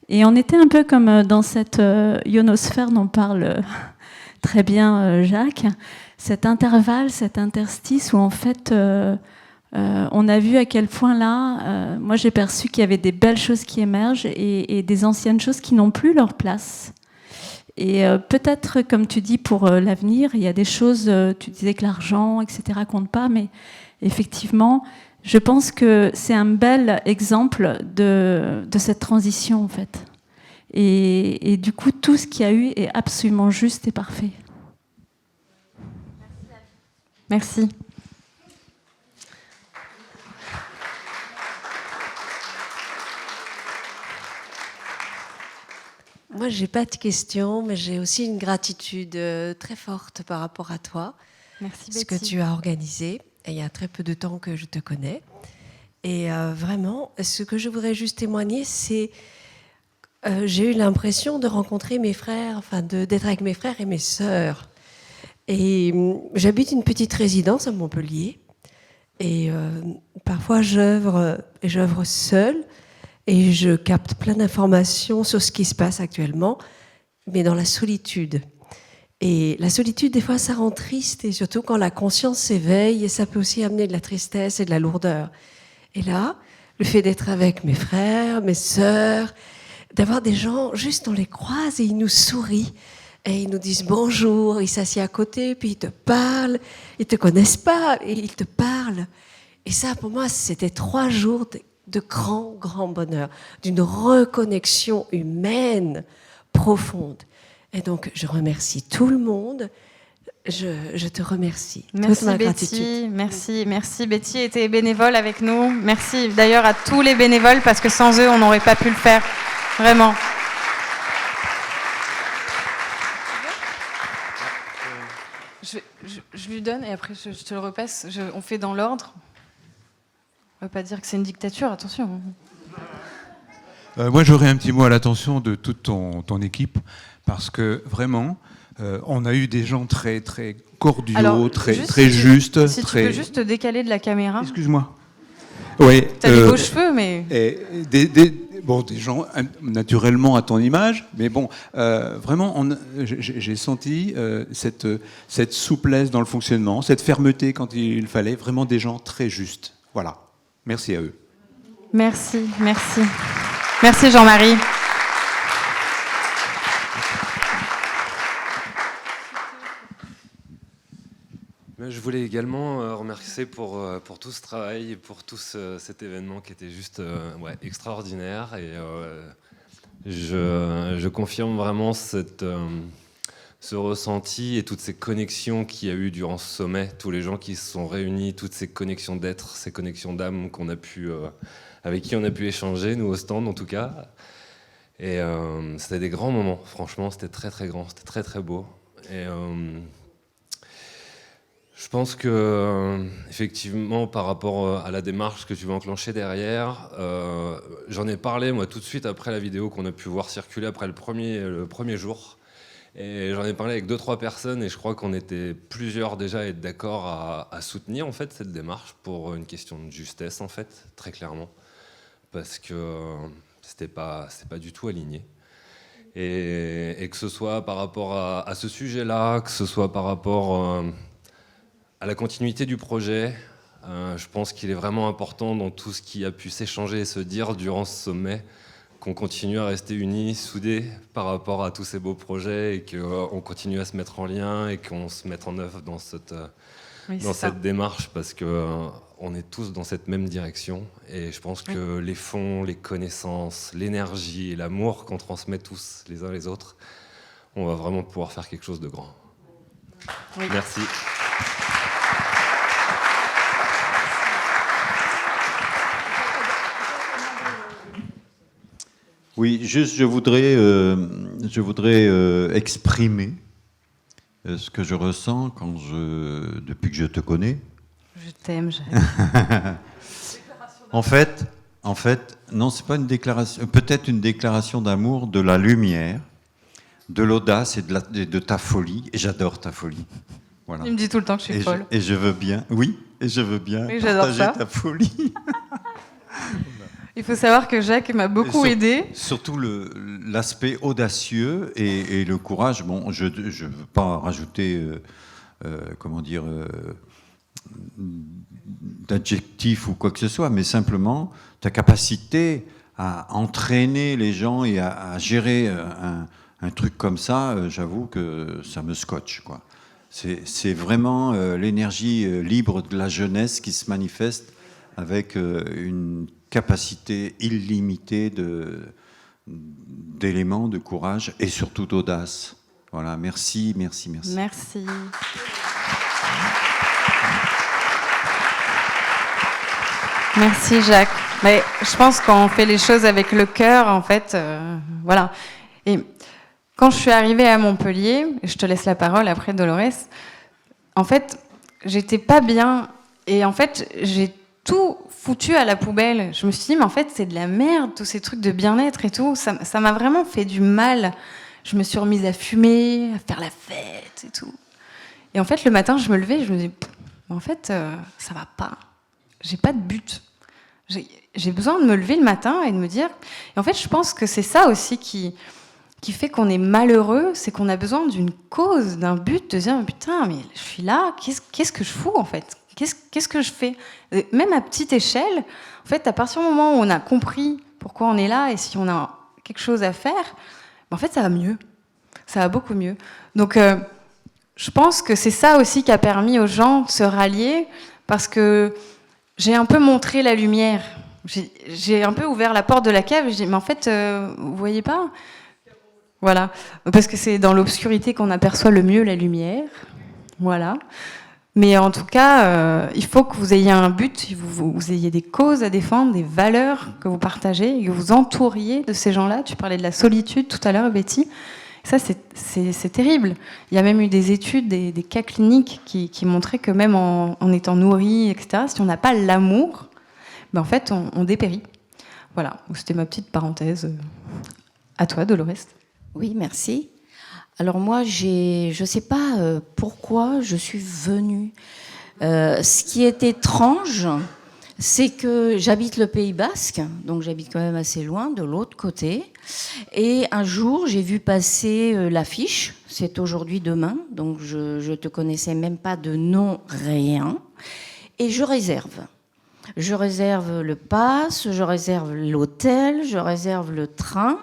Speaker 8: Et on était un peu comme dans cette ionosphère dont parle très bien Jacques, cet intervalle, cet interstice où en fait on a vu à quel point là, moi j'ai perçu qu'il y avait des belles choses qui émergent et des anciennes choses qui n'ont plus leur place. Et peut-être, comme tu dis, pour l'avenir, il y a des choses, tu disais que l'argent, etc., compte pas, mais effectivement, je pense que c'est un bel exemple de cette transition, en fait. Et du coup, tout ce qu'il y a eu est absolument juste et parfait.
Speaker 1: Merci.
Speaker 9: Moi, j'ai pas de questions, mais j'ai aussi une gratitude très forte par rapport à toi.
Speaker 1: Merci,
Speaker 9: ce que tu as organisé. Et il y a très peu de temps que je te connais. Et vraiment, ce que je voudrais juste témoigner, c'est j'ai eu l'impression de rencontrer mes frères, enfin d'être avec mes frères et mes sœurs. Et j'habite une petite résidence à Montpellier. Et parfois, j'œuvre seule. Et je capte plein d'informations sur ce qui se passe actuellement, mais dans la solitude. Et la solitude, des fois, ça rend triste, et surtout quand la conscience s'éveille, et ça peut aussi amener de la tristesse et de la lourdeur. Et là, le fait d'être avec mes frères, mes sœurs, d'avoir des gens, juste on les croise et ils nous sourient, et ils nous disent bonjour, ils s'assiedent à côté, puis ils te parlent, ils te connaissent pas, et ils te parlent. Et ça, pour moi, c'était 3 jours de grand, grand bonheur, d'une reconnexion humaine profonde. Et donc, je remercie tout le monde. Je te remercie.
Speaker 1: Merci Betty, merci Betty était bénévole avec nous. Merci d'ailleurs à tous les bénévoles parce que sans eux, on n'aurait pas pu le faire. Vraiment. Je lui donne et après je te le repasse. On fait dans l'ordre. On ne va pas dire que c'est une dictature, attention.
Speaker 10: Moi, j'aurais un petit mot à l'attention de toute ton équipe, parce que vraiment, on a eu des gens très, très cordiaux,
Speaker 1: alors,
Speaker 10: très justes.
Speaker 1: Si tu peux juste te décaler de la caméra.
Speaker 10: Excuse-moi. Oui.
Speaker 1: Tu as des beaux cheveux, mais...
Speaker 10: Des gens naturellement à ton image, mais bon, vraiment, j'ai senti cette souplesse dans le fonctionnement, cette fermeté quand il fallait, vraiment des gens très justes. Voilà. Merci à eux.
Speaker 1: Merci. Merci Jean-Marie.
Speaker 11: Je voulais également remercier pour tout ce travail et pour tout cet événement qui était juste extraordinaire. Et je confirme vraiment ce ressenti et toutes ces connexions qu'il y a eu durant ce sommet, tous les gens qui se sont réunis, toutes ces connexions d'être, ces connexions d'âme avec qui on a pu échanger, nous au stand en tout cas. Et c'était des grands moments, franchement, c'était très très grand, c'était très très beau. Et je pense que, effectivement, par rapport à la démarche que tu vas enclencher derrière, j'en ai parlé moi tout de suite après la vidéo qu'on a pu voir circuler après le premier jour. Et j'en ai parlé avec 2-3 personnes et je crois qu'on était plusieurs déjà à être d'accord à soutenir en fait cette démarche pour une question de justesse en fait, très clairement, parce que c'était pas du tout aligné. Et que ce soit par rapport à ce sujet-là, que ce soit par rapport à la continuité du projet, je pense qu'il est vraiment important dans tout ce qui a pu s'échanger et se dire durant ce sommet, qu'on continue à rester unis, soudés par rapport à tous ces beaux projets et qu'on continue à se mettre en lien et qu'on se mette en œuvre dans cette démarche parce qu'on est tous dans cette même direction. Et je pense que les fonds, les connaissances, l'énergie et l'amour qu'on transmet tous les uns les autres, on va vraiment pouvoir faire quelque chose de grand. Oui. Merci.
Speaker 7: Oui, juste je voudrais exprimer ce que je ressens depuis que je te connais,
Speaker 1: Je t'aime, Jacques.
Speaker 7: En fait, non, c'est pas une déclaration, peut-être une déclaration d'amour de la lumière, de l'audace et de ta folie. Et j'adore ta folie. Voilà.
Speaker 1: Il me dit tout le temps que je suis folle.
Speaker 7: Et je veux bien, oui, partager ta folie.
Speaker 1: Il faut savoir que Jacques m'a beaucoup aidé.
Speaker 7: Surtout l'aspect audacieux et le courage. Bon, je ne veux pas rajouter, d'adjectifs ou quoi que ce soit, mais simplement ta capacité à entraîner les gens et à gérer un truc comme ça, j'avoue que ça me scotche, quoi. C'est vraiment l'énergie libre de la jeunesse qui se manifeste avec une capacité illimitée d'éléments, de courage et surtout d'audace. Voilà, merci.
Speaker 1: Merci. Merci Jacques. Mais je pense qu'on fait les choses avec le cœur, en fait. Voilà. Et quand je suis arrivée à Montpellier, et je te laisse la parole après, Dolores, en fait, j'étais pas bien. Et en fait, j'ai tout foutu à la poubelle. Je me suis dit, mais en fait, c'est de la merde, tous ces trucs de bien-être et tout. Ça m'a vraiment fait du mal. Je me suis remise à fumer, à faire la fête et tout. Et en fait, le matin, je me levais et je me disais, en fait, ça va pas. J'ai pas de but. J'ai besoin de me lever le matin et de me dire... Et en fait, je pense que c'est ça aussi qui fait qu'on est malheureux, c'est qu'on a besoin d'une cause, d'un but, de dire, putain, mais je suis là, qu'est-ce que je fous, en fait ? Qu'est-ce que je fais ? Même à petite échelle, en fait, à partir du moment où on a compris pourquoi on est là et si on a quelque chose à faire, en fait, ça va mieux. Ça va beaucoup mieux. Donc, je pense que c'est ça aussi qui a permis aux gens de se rallier, parce que j'ai un peu montré la lumière. J'ai un peu ouvert la porte de la cave et j'ai dit, mais en fait, vous voyez pas ? Voilà. Parce que c'est dans l'obscurité qu'on aperçoit le mieux la lumière. Voilà. Mais en tout cas, il faut que vous ayez un but, vous ayez des causes à défendre, des valeurs que vous partagez, et que vous entouriez de ces gens-là. Tu parlais de la solitude tout à l'heure, Betty. Ça, c'est terrible. Il y a même eu des études, des cas cliniques qui montraient que même en étant nourri, etc., si on n'a pas l'amour, ben en fait, on dépérit. Voilà. C'était ma petite parenthèse. À toi, Dolores.
Speaker 12: Oui, merci. Alors moi, je ne sais pas pourquoi je suis venue. Ce qui est étrange, c'est que j'habite le Pays Basque, donc j'habite quand même assez loin, de l'autre côté. Et un jour, j'ai vu passer l'affiche, c'est aujourd'hui, demain, donc je ne te connaissais même pas de nom, rien. Et je réserve. Je réserve le pass, je réserve l'hôtel, je réserve le train.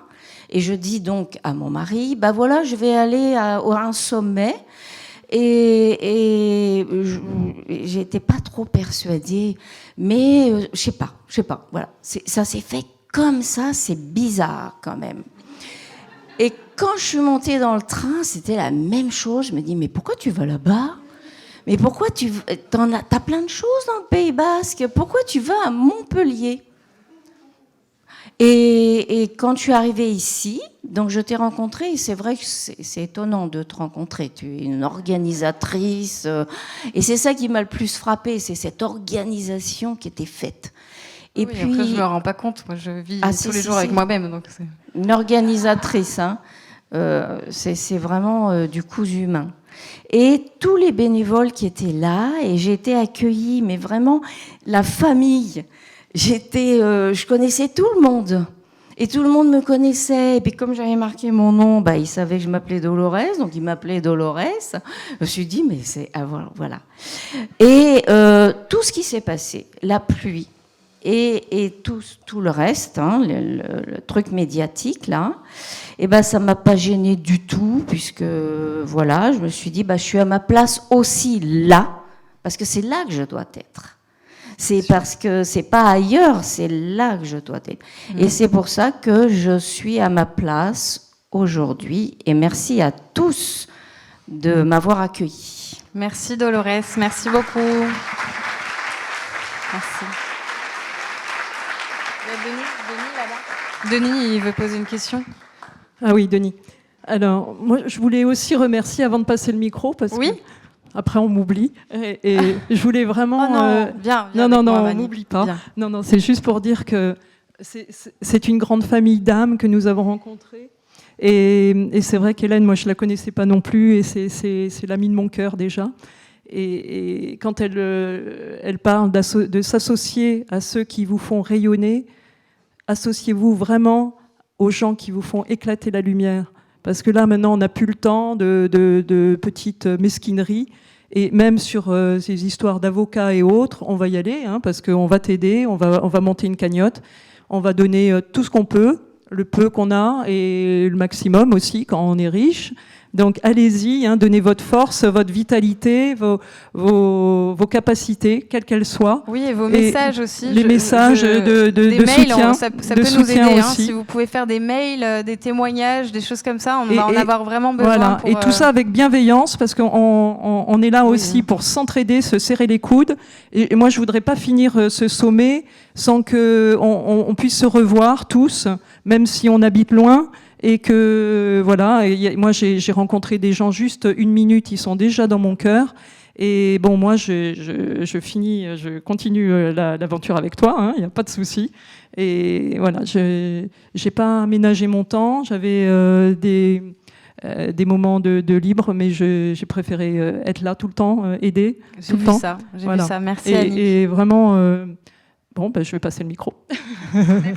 Speaker 12: Et je dis donc à mon mari, bah voilà, je vais aller à un sommet. Et j'étais pas trop persuadée, mais je sais pas, voilà. Ça s'est fait comme ça, c'est bizarre quand même. Et quand je suis montée dans le train, c'était la même chose. Je me dis, mais pourquoi tu vas là-bas ? Mais pourquoi t'as plein de choses dans le Pays Basque, pourquoi tu vas à Montpellier ? Et quand je suis arrivée ici, donc je t'ai rencontrée, et c'est vrai que c'est étonnant de te rencontrer. Tu es une organisatrice, et c'est ça qui m'a le plus frappée, c'est cette organisation qui était faite. Et
Speaker 1: oui,
Speaker 12: puis,
Speaker 1: après, je me rends pas compte, moi je vis tous les jours avec moi-même. Donc c'est...
Speaker 12: Une organisatrice, hein. C'est vraiment du cousu humain. Et tous les bénévoles qui étaient là, et j'ai été accueillie, mais vraiment la famille. Je connaissais tout le monde. Et tout le monde me connaissait. Et puis comme j'avais marqué mon nom, bah, ils savaient que je m'appelais Dolores, donc ils m'appelaient Dolores. Je me suis dit, mais c'est... Ah, voilà. Et tout ce qui s'est passé, la pluie, et tout le reste, hein, le truc médiatique, là, et ben, ça ne m'a pas gênée du tout, puisque, voilà, je me suis dit, bah, je suis à ma place aussi là, parce que c'est là que je dois être. C'est parce que c'est pas ailleurs, c'est là que je dois être. Et c'est pour ça que je suis à ma place aujourd'hui. Et merci à tous de m'avoir accueilli.
Speaker 1: Merci Dolores, merci beaucoup. Merci. Denis, il veut poser une question.
Speaker 5: Ah oui, Denis. Alors, moi, je voulais aussi remercier, avant de passer le micro, parce
Speaker 1: oui.
Speaker 5: que Après, on m'oublie. Et je voulais vraiment...
Speaker 1: Oh non, viens
Speaker 5: non,
Speaker 1: avec moi,
Speaker 5: on
Speaker 1: Vanny.
Speaker 5: m'oublie pas.
Speaker 1: Viens.
Speaker 5: Non, c'est juste pour dire que c'est une grande famille d'âmes que nous avons rencontrée. Et c'est vrai qu'Hélène, moi, je la connaissais pas non plus, et c'est l'amie de mon cœur déjà. Et quand elle parle de s'associer à ceux qui vous font rayonner, associez-vous vraiment aux gens qui vous font éclater la lumière. Parce que là, maintenant, on n'a plus le temps de petites mesquineries. Et même sur ces histoires d'avocats et autres, on va y aller, hein, parce qu'on va t'aider, on va monter une cagnotte, on va donner tout ce qu'on peut, le peu qu'on a et le maximum aussi quand on est riche. Donc allez-y, hein, donnez votre force, votre vitalité, vos capacités, quelles qu'elles soient.
Speaker 1: Oui, et vos messages aussi.
Speaker 5: Les messages de
Speaker 1: des mails,
Speaker 5: soutien.
Speaker 1: ça peut
Speaker 5: de
Speaker 1: nous aider.
Speaker 5: soutien
Speaker 1: Hein,
Speaker 5: aussi.
Speaker 1: si vous pouvez faire des mails, des témoignages, des choses comme ça, on va en avoir vraiment besoin.
Speaker 5: Voilà.
Speaker 1: Pour,
Speaker 5: et tout ça avec bienveillance, parce qu'on est là aussi pour s'entraider, se serrer les coudes. Et moi, je voudrais pas finir ce sommet sans qu'on puisse se revoir tous, même si on habite loin. Et que voilà, moi j'ai rencontré des gens juste une minute, ils sont déjà dans mon cœur. Et bon, moi je continue l'aventure avec toi, il n'y a pas de souci. Et voilà, j'ai pas aménagé mon temps, j'avais des moments de libre, mais j'ai préféré être là tout le temps, aider.
Speaker 1: J'ai vu ça, vu ça. Merci Annick.
Speaker 5: Et vraiment, je vais passer le micro.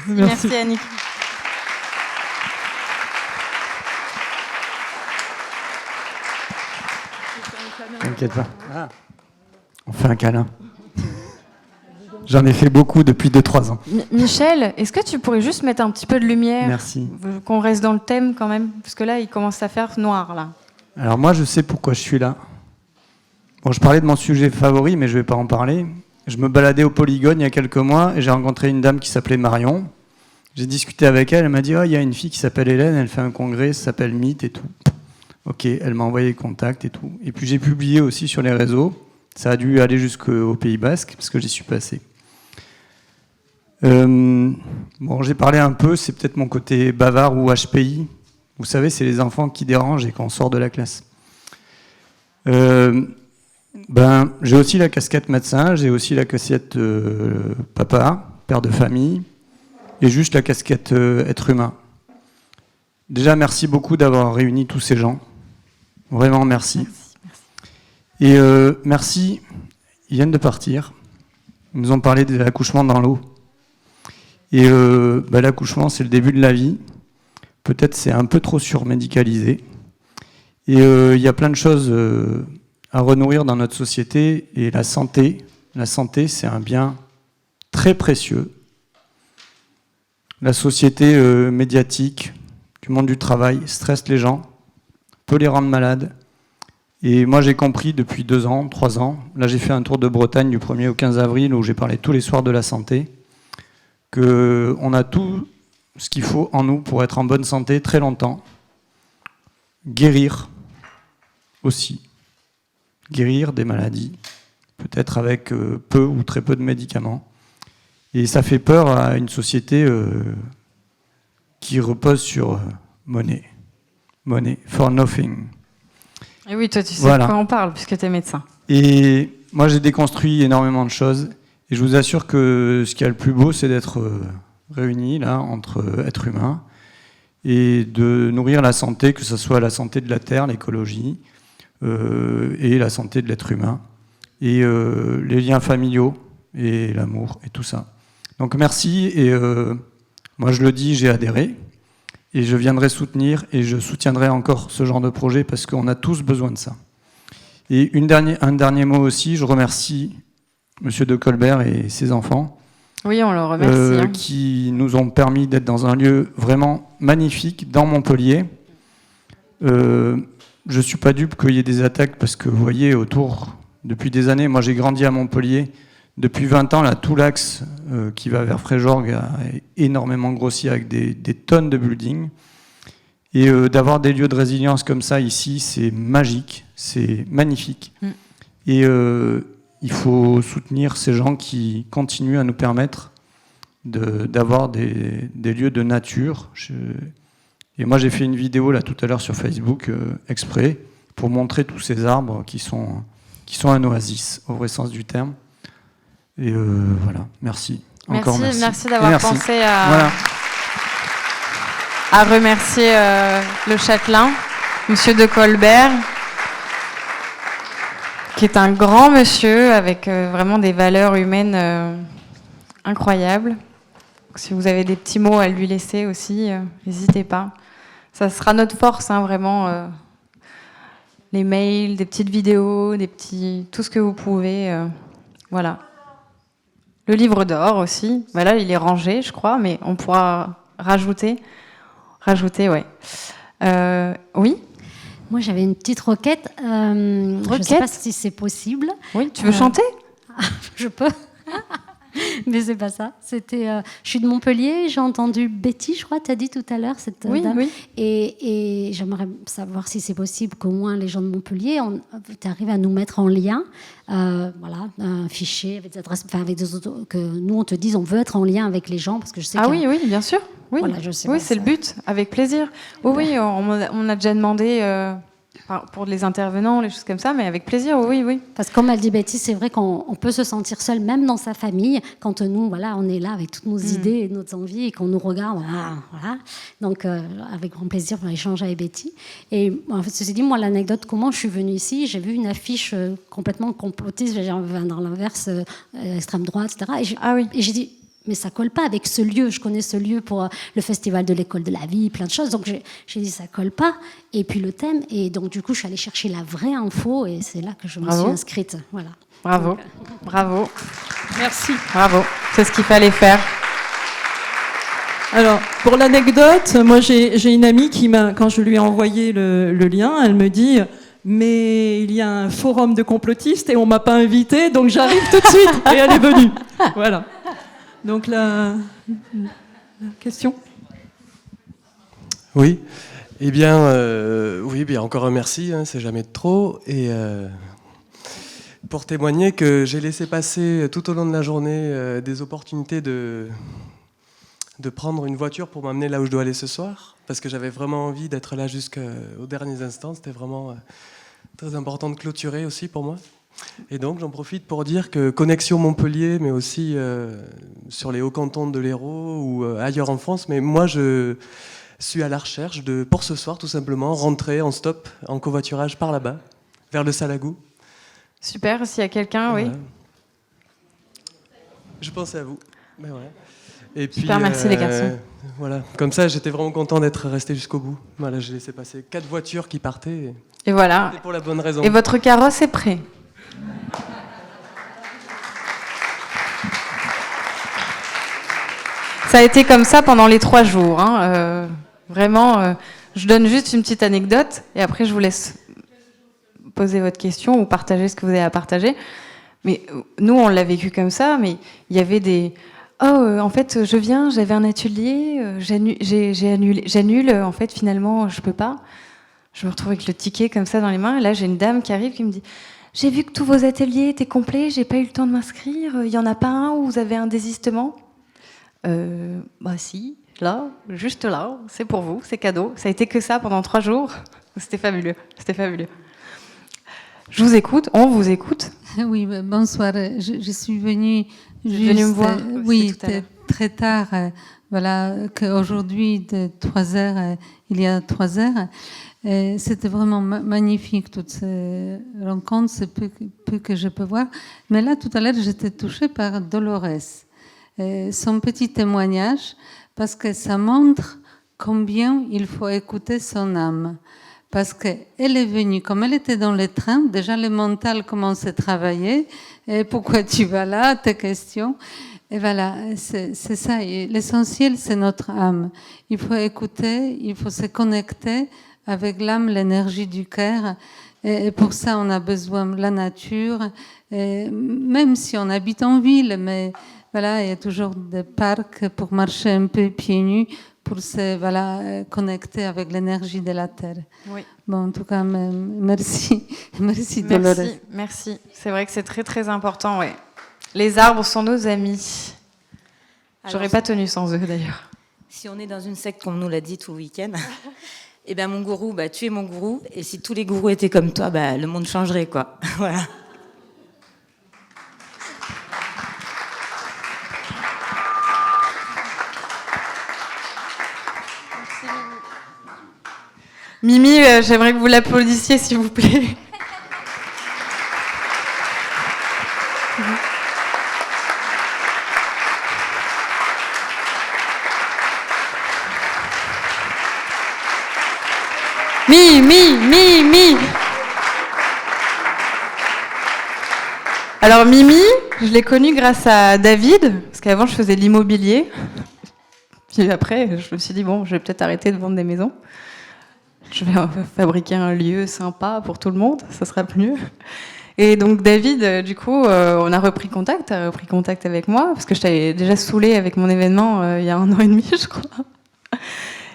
Speaker 1: Merci Annick.
Speaker 13: T'inquiète pas. Ah. On fait un câlin. J'en ai fait beaucoup depuis 2-3 ans.
Speaker 1: Michel, est-ce que tu pourrais juste mettre un petit peu de lumière?
Speaker 13: Merci.
Speaker 1: Qu'on reste dans le thème quand même, parce que là, il commence à faire noir, là.
Speaker 13: Alors moi, je sais pourquoi je suis là. Bon, je parlais de mon sujet favori, mais je ne vais pas en parler. Je me baladais au Polygone il y a quelques mois et j'ai rencontré une dame qui s'appelait Marion. J'ai discuté avec elle, elle m'a dit « Oh, il y a une fille qui s'appelle Hélène, elle fait un congrès, ça s'appelle Mythe et tout. » Ok, elle m'a envoyé les contacts et tout. Et puis j'ai publié aussi sur les réseaux. Ça a dû aller jusqu'au Pays Basque, parce que j'y suis passé. Bon, j'ai parlé un peu, c'est peut-être mon côté bavard ou HPI. Vous savez, c'est les enfants qui dérangent et qu'on sort de la classe. J'ai aussi la casquette médecin, j'ai aussi la casquette papa, père de famille, et juste la casquette être humain. Déjà, merci beaucoup d'avoir réuni tous ces gens. Vraiment, merci. Et merci, ils viennent de partir. Ils nous ont parlé de l'accouchement dans l'eau. Et l'accouchement, c'est le début de la vie. Peut-être c'est un peu trop surmédicalisé. Et il y a plein de choses à renourrir dans notre société. Et la santé, c'est un bien très précieux. La société médiatique, du monde du travail, stresse les gens, peut les rendre malades. Et moi, j'ai compris depuis 2 ans, 3 ans, là j'ai fait un tour de Bretagne du 1er au 15 avril où j'ai parlé tous les soirs de la santé, qu'on a tout ce qu'il faut en nous pour être en bonne santé très longtemps. Guérir aussi. Guérir des maladies, peut-être avec peu ou très peu de médicaments. Et ça fait peur à une société qui repose sur money. Money for nothing.
Speaker 1: Et oui, toi, tu sais
Speaker 13: voilà.
Speaker 1: de quoi on parle, puisque tu es médecin.
Speaker 13: Et moi, j'ai déconstruit énormément de choses. Et je vous assure que ce qu'il y a le plus beau, c'est d'être réunis là, entre êtres humains et de nourrir la santé, que ce soit la santé de la Terre, l'écologie, et la santé de l'être humain, et les liens familiaux, et l'amour, et tout ça. Donc merci, et moi je le dis, j'ai adhéré, et je viendrai soutenir, et je soutiendrai encore ce genre de projet, parce qu'on a tous besoin de ça. Et un dernier mot aussi, je remercie Monsieur de Colbert et ses enfants,
Speaker 1: oui, on le remercie,
Speaker 13: qui nous ont permis d'être dans un lieu vraiment magnifique, dans Montpellier. Je ne suis pas dupe qu'il y ait des attaques, parce que vous voyez, autour, depuis des années, moi j'ai grandi à Montpellier, depuis 20 ans, là, tout l'axe qui va vers Fréjorgues a énormément grossi avec des tonnes de buildings. Et d'avoir des lieux de résilience comme ça ici, c'est magique, c'est magnifique. Et il faut soutenir ces gens qui continuent à nous permettre d'avoir des lieux de nature. Et moi, j'ai fait une vidéo là tout à l'heure sur Facebook exprès pour montrer tous ces arbres qui sont qui sont un oasis, au vrai sens du terme. Et voilà, merci. Encore merci.
Speaker 1: Merci d'avoir pensé à remercier le châtelain, Monsieur de Colbert, qui est un grand monsieur avec vraiment des valeurs humaines incroyables. Donc, si vous avez des petits mots à lui laisser aussi, n'hésitez pas. Ça sera notre force, hein, vraiment. Les mails, des petites vidéos, tout ce que vous pouvez. Voilà. Le livre d'or aussi. Voilà, il est rangé, je crois, mais on pourra rajouter, ouais. Oui.
Speaker 14: Moi, j'avais une petite requête. Je ne sais pas si c'est possible.
Speaker 1: Oui, tu veux chanter?
Speaker 14: Je peux. Mais c'est pas ça. C'était, je suis de Montpellier, j'ai entendu Betty, je crois, tu as dit tout à l'heure, cette dame.
Speaker 1: Oui.
Speaker 14: Et j'aimerais savoir si c'est possible qu'au moins les gens de Montpellier, tu arrives à nous mettre en lien, voilà, un fichier avec des adresses, enfin avec des autres, que nous on te dise on veut être en lien avec les gens, parce que je sais
Speaker 1: oui, bien sûr. Oui,
Speaker 14: voilà, je sais
Speaker 1: oui, c'est le but, avec plaisir. Oui, on a déjà demandé. Pour les intervenants, les choses comme ça, mais avec plaisir, oui.
Speaker 14: Parce que comme elle dit Betty, c'est vrai qu'on peut se sentir seul, même dans sa famille, quand nous, voilà, on est là avec toutes nos idées et nos envies et qu'on nous regarde, voilà. Donc, avec grand plaisir, on échange avec Betty. Et en fait, ceci dit, moi, l'anecdote, comment je suis venue ici, j'ai vu une affiche complètement complotiste, dans l'inverse, extrême droite, etc. Et j'ai dit, mais ça colle pas avec ce lieu. Je connais ce lieu pour le festival de l'école de la vie, plein de choses. Donc j'ai dit ça colle pas. Et puis le thème. Et donc du coup, je suis allée chercher la vraie info et c'est là que je me suis inscrite. Voilà.
Speaker 1: Bravo,
Speaker 14: donc,
Speaker 1: bravo.
Speaker 5: Merci.
Speaker 1: Bravo. C'est ce qu'il fallait faire.
Speaker 5: Alors, pour l'anecdote, moi j'ai une amie qui quand je lui ai envoyé le lien, elle me dit mais il y a un forum de complotistes et on m'a pas invitée, donc j'arrive tout de suite. Et elle est venue. Voilà. Donc la question.
Speaker 15: Oui, eh bien, encore un merci, hein, c'est jamais de trop. Et pour témoigner que j'ai laissé passer tout au long de la journée des opportunités de prendre une voiture pour m'amener là où je dois aller ce soir, parce que j'avais vraiment envie d'être là jusqu'aux derniers instants. C'était vraiment très important de clôturer aussi pour moi. Et donc j'en profite pour dire que Connexion Montpellier, mais aussi sur les hauts cantons de l'Hérault ou ailleurs en France, mais moi je suis à la recherche pour ce soir tout simplement, rentrer en stop, en covoiturage par là-bas, vers le Salagou.
Speaker 1: Super, s'il y a quelqu'un, oui.
Speaker 15: Je pensais à vous. Ben ouais. Et puis,
Speaker 1: super, merci les garçons.
Speaker 15: Voilà, comme ça j'étais vraiment content d'être resté jusqu'au bout. Voilà, j'ai laissé passer 4 voitures qui partaient.
Speaker 1: Et voilà.
Speaker 15: C'était pour la bonne raison.
Speaker 1: Et votre carrosse est prêt. Ça a été comme ça pendant les 3 jours. Hein. Vraiment, je donne juste une petite anecdote et après je vous laisse poser votre question ou partager ce que vous avez à partager. Mais nous, on l'a vécu comme ça, mais il y avait des... en fait, je viens, j'avais un atelier, j'annule, en fait, finalement, je peux pas. Je me retrouve avec le ticket comme ça dans les mains. Et là, j'ai une dame qui arrive qui me dit « J'ai vu que tous vos ateliers étaient complets, j'ai pas eu le temps de m'inscrire. Il y en a pas un où vous avez un désistement ?» Bah si, là, juste là, c'est pour vous, c'est cadeau. Ça a été que ça pendant 3 jours. C'était fabuleux, c'était fabuleux. Je vous écoute, on vous écoute.
Speaker 16: Oui, bonsoir. Je suis venue juste,
Speaker 1: venue me voir
Speaker 16: oui, très tard. Voilà, qu'aujourd'hui, de 3 heures, il y a 3 heures. C'était vraiment magnifique, toutes ces rencontres, c'est peu que je peux voir. Mais là, tout à l'heure, j'étais touchée par Dolores. Son petit témoignage, parce que ça montre combien il faut écouter son âme. Parce qu'elle est venue, comme elle était dans le train, déjà le mental commence à travailler. Et pourquoi tu vas là, tes questions. Et voilà, c'est ça. Et l'essentiel, c'est notre âme. Il faut écouter, il faut se connecter avec l'âme, l'énergie du cœur. Et pour ça, on a besoin de la nature. Et même si on habite en ville, mais voilà, il y a toujours des parcs pour marcher un peu pieds nus, pour se connecter avec l'énergie de la terre.
Speaker 1: Oui.
Speaker 16: Bon, en tout cas, merci. Merci Dolores.
Speaker 1: Merci. C'est vrai que c'est très très important, ouais. Les arbres sont nos amis. J'aurais pas tenu sans eux d'ailleurs.
Speaker 17: Si on est dans une secte, comme on nous l'a dit tout le week-end, eh ben mon gourou, tu es mon gourou. Et si tous les gourous étaient comme toi, le monde changerait, quoi. Voilà.
Speaker 1: Mimi, j'aimerais que vous l'applaudissiez, s'il vous plaît. Mimi. Alors Mimi, je l'ai connue grâce à David, parce qu'avant je faisais de l'immobilier. Puis après, je me suis dit, bon, je vais peut-être arrêter de vendre des maisons. Je vais fabriquer un lieu sympa pour tout le monde, ça sera mieux. Et donc David, du coup, on a repris contact, tu as repris contact avec moi, parce que je t'avais déjà saoulée avec mon événement il y a 1 an et demi, je crois.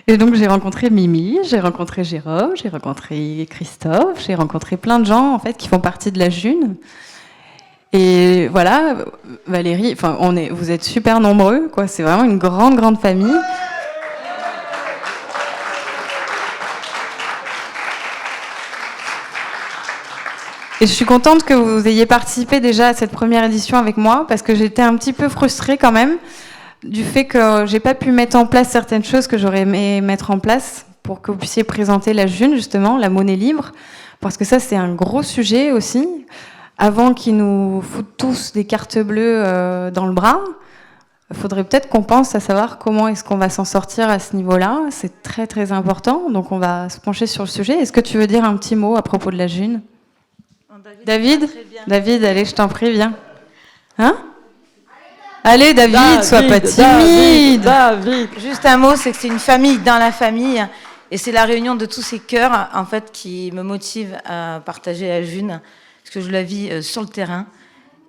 Speaker 1: Et donc j'ai rencontré Mimi, j'ai rencontré Jérôme, j'ai rencontré Christophe, j'ai rencontré plein de gens en fait qui font partie de la June. Et voilà, Valérie, enfin vous êtes super nombreux, quoi. C'est vraiment une grande famille. Et je suis contente que vous ayez participé déjà à cette première édition avec moi, parce que j'étais un petit peu frustrée quand même du fait que j'ai pas pu mettre en place certaines choses que j'aurais aimé mettre en place pour que vous puissiez présenter la June, justement, la monnaie libre, parce que ça, c'est un gros sujet aussi. Avant qu'ils nous foutent tous des cartes bleues dans le bras, il faudrait peut-être qu'on pense à savoir comment est-ce qu'on va s'en sortir à ce niveau-là. C'est très important, donc on va se pencher sur le sujet. Est-ce que tu veux dire un petit mot à propos de la June ? David, allez, je t'en prie, viens. Hein ? Allez, David, sois pas timide.
Speaker 17: David. Juste un mot, c'est que c'est une famille dans la famille, et c'est la réunion de tous ces cœurs, en fait, qui me motive à partager la June, parce que je la vis sur le terrain,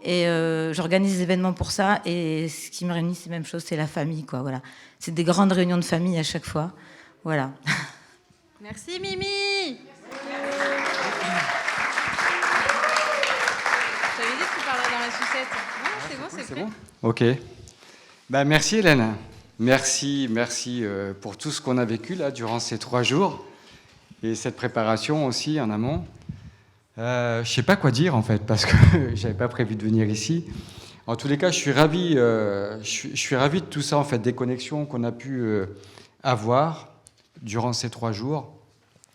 Speaker 17: et j'organise des événements pour ça, et ce qui me réunit, c'est la même chose, c'est la famille, quoi. Voilà, c'est des grandes réunions de famille à chaque fois, voilà.
Speaker 1: Merci Mimi. Je t'avais dit que tu parlerais dans la sucette. Non, c'est bon.
Speaker 18: Ok. Merci Hélène. Merci pour tout ce qu'on a vécu là durant ces 3 jours et cette préparation aussi en amont. Je sais pas quoi dire en fait parce que j'avais pas prévu de venir ici. En tous les cas, je suis ravi de tout ça en fait, des connexions qu'on a pu avoir durant ces 3 jours.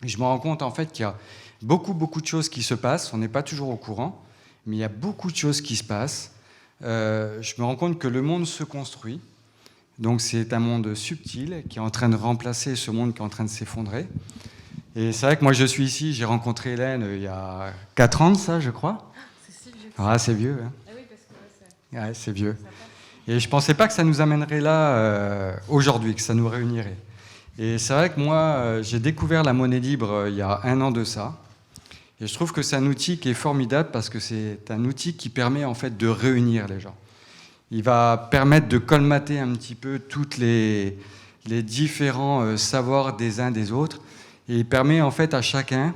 Speaker 18: Et je me rends compte en fait qu'il y a beaucoup de choses qui se passent. On n'est pas toujours au courant, mais il y a beaucoup de choses qui se passent. Je me rends compte que le monde se construit. Donc c'est un monde subtil qui est en train de remplacer ce monde qui est en train de s'effondrer. Et c'est vrai que moi je suis ici, j'ai rencontré Hélène il y a 4 ans de ça, je crois. C'est si vieux. Ah, c'est vieux. Hein. Ah oui, parce que ouais, c'est vieux. Et je ne pensais pas que ça nous amènerait là aujourd'hui, que ça nous réunirait. Et c'est vrai que moi, j'ai découvert la monnaie libre il y a 1 an de ça. Et je trouve que c'est un outil qui est formidable parce que c'est un outil qui permet en fait de réunir les gens. Il va permettre de colmater un petit peu toutes les différents savoirs des uns des autres. Et il permet en fait à chacun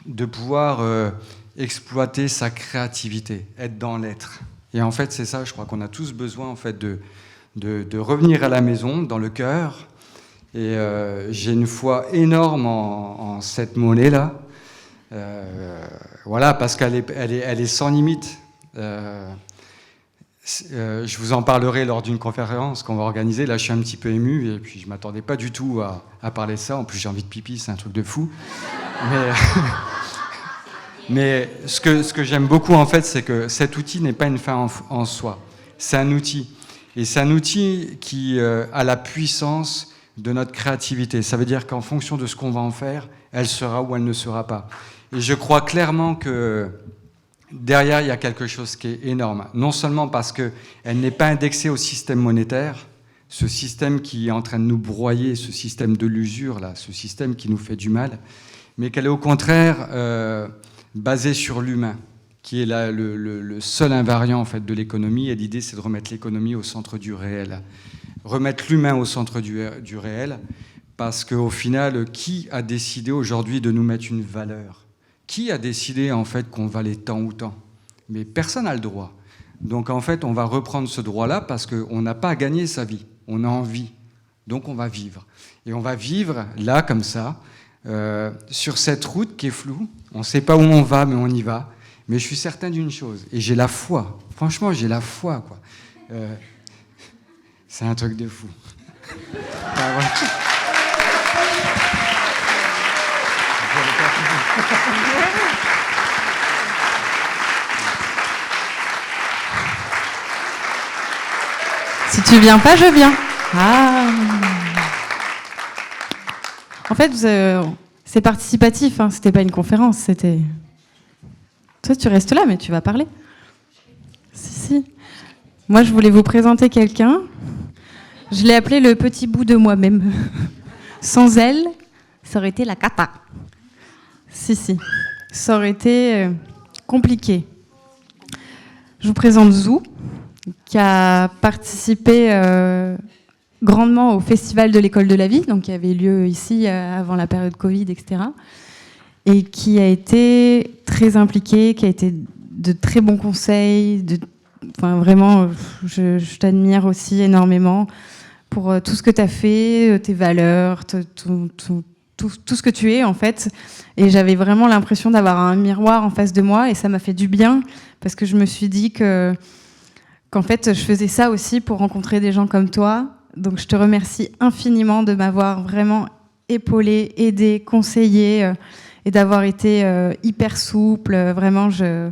Speaker 18: de pouvoir exploiter sa créativité, être dans l'être. Et en fait, c'est ça, je crois qu'on a tous besoin en fait de revenir à la maison, dans le cœur. Et j'ai une foi énorme en cette monnaie-là. Voilà, parce qu'elle est sans limite. Je vous en parlerai lors d'une conférence qu'on va organiser. Là, je suis un petit peu ému et puis je ne m'attendais pas du tout à parler de ça. En plus, j'ai envie de pipi, c'est un truc de fou. Mais ce que j'aime beaucoup, en fait, c'est que cet outil n'est pas une fin en soi. C'est un outil. Et c'est un outil qui a la puissance de notre créativité. Ça veut dire qu'en fonction de ce qu'on va en faire, elle sera ou elle ne sera pas. Et je crois clairement que derrière, il y a quelque chose qui est énorme. Non seulement parce qu'elle n'est pas indexée au système monétaire, ce système qui est en train de nous broyer, ce système de l'usure, là, ce système qui nous fait du mal, mais qu'elle est au contraire basée sur l'humain, qui est là, le seul invariant en fait, de l'économie. Et l'idée, c'est de remettre l'économie au centre du réel. Remettre l'humain au centre du réel, parce qu'au final, qui a décidé aujourd'hui de nous mettre une valeur ? Qui a décidé en fait qu'on valait tant ou tant ? Mais personne n'a le droit. Donc en fait, on va reprendre ce droit-là parce qu'on n'a pas à gagner sa vie. On a envie. Donc on va vivre. Et on va vivre là, comme ça, sur cette route qui est floue. On ne sait pas où on va, mais on y va. Mais je suis certain d'une chose. Et j'ai la foi. Franchement, j'ai la foi, quoi. C'est un truc de fou.
Speaker 1: Si tu viens pas, je viens. Ah. En fait, c'est participatif, hein. C'était pas une conférence, c'était... Toi, tu restes là, mais tu vas parler. Si. Moi, je voulais vous présenter quelqu'un. Je l'ai appelé le petit bout de moi-même. Sans elle, ça aurait été la cata. Si. Ça aurait été compliqué. Je vous présente Zou, qui a participé grandement au Festival de l'École de la Vie, donc qui avait lieu ici avant la période Covid, etc. Et qui a été très impliqué, qui a été de très bons conseils. Enfin, vraiment, je t'admire aussi énormément pour tout ce que tu as fait, tes valeurs, tout ce que tu es, en fait. Et j'avais vraiment l'impression d'avoir un miroir en face de moi, et ça m'a fait du bien, parce que je me suis dit qu'en fait, je faisais ça aussi pour rencontrer des gens comme toi. Donc, je te remercie infiniment de m'avoir vraiment épaulé, aidé, conseillé, et d'avoir été hyper souple. Vraiment, je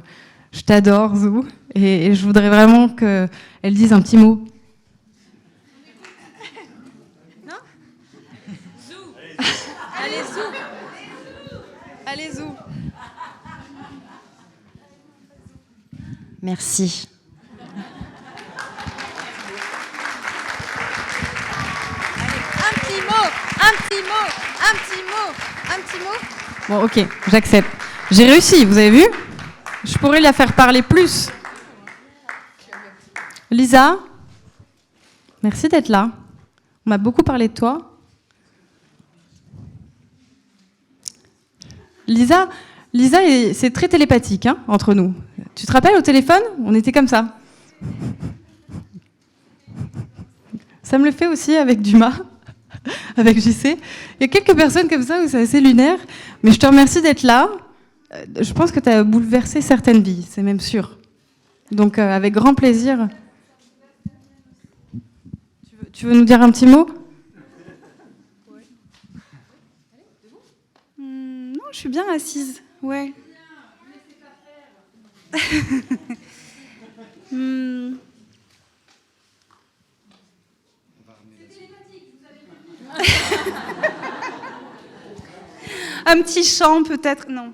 Speaker 1: t'adore, Zou. Et je voudrais vraiment qu'elle dise un petit mot. Non ? Zou. Allez, Zou. Allez, Zou.
Speaker 12: Merci.
Speaker 1: Un petit mot. Bon, ok, j'accepte. J'ai réussi, vous avez vu ? Je pourrais la faire parler plus. Lisa, merci d'être là. On m'a beaucoup parlé de toi. Lisa, c'est très télépathique, hein, entre nous. Tu te rappelles au téléphone ? On était comme ça. Ça me le fait aussi avec Dumas, avec JC. Il y a quelques personnes comme ça où c'est assez lunaire. Mais je te remercie d'être là. Je pense que tu as bouleversé certaines vies, c'est même sûr. Donc, avec grand plaisir. Tu veux nous dire un petit mot ?
Speaker 19: Non, je suis bien assise. Ouais. Un petit chant peut-être, non.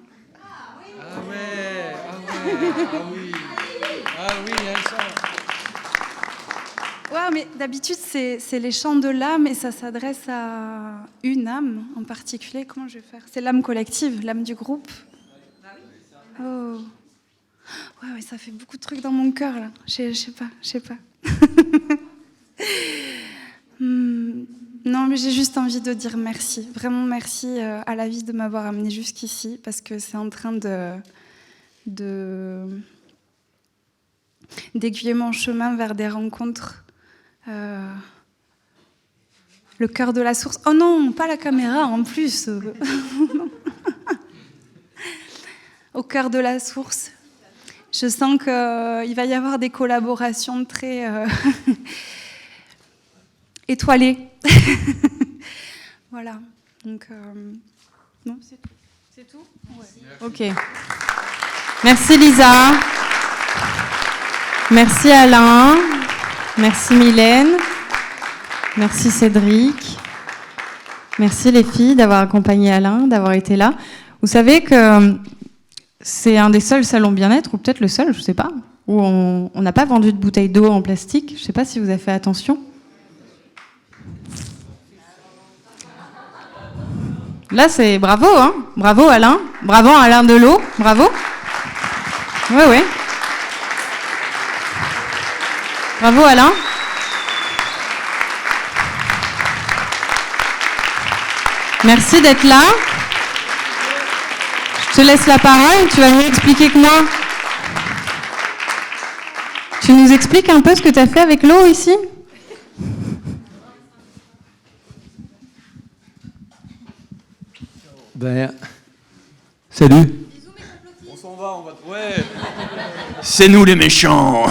Speaker 20: Ah oui, un chant.
Speaker 19: Ouais, mais d'habitude c'est les chants de l'âme et ça s'adresse à une âme en particulier. Comment je vais faire ? C'est l'âme collective, l'âme du groupe. Oh. Ouais, ça fait beaucoup de trucs dans mon cœur là. Je sais pas. Non, mais j'ai juste envie de dire merci. Vraiment merci à la vie de m'avoir amenée jusqu'ici, parce que c'est en train d'aiguiller mon chemin vers des rencontres. Le cœur de la source. Oh non, pas la caméra en plus. Au cœur de la source. Je sens qu'il va y avoir des collaborations très étoilées. Voilà. Donc, non, c'est tout. C'est tout ? Ouais.
Speaker 1: Ok. Merci Lisa. Merci Alain. Merci Mylène. Merci Cédric. Merci les filles d'avoir accompagné Alain, d'avoir été là. Vous savez que c'est un des seuls salons bien-être, ou peut-être le seul, je ne sais pas, où on n'a pas vendu de bouteilles d'eau en plastique. Je ne sais pas si vous avez fait attention. Là, c'est bravo, hein. Bravo Alain. Bravo Alain Delot. Bravo. Oui. Bravo Alain. Merci d'être là. Je te laisse la parole, tu vas mieux expliquer que moi. Tu nous expliques un peu ce que tu as fait avec l'eau ici ?
Speaker 10: Salut. On s'en va, ouais. C'est nous les méchants.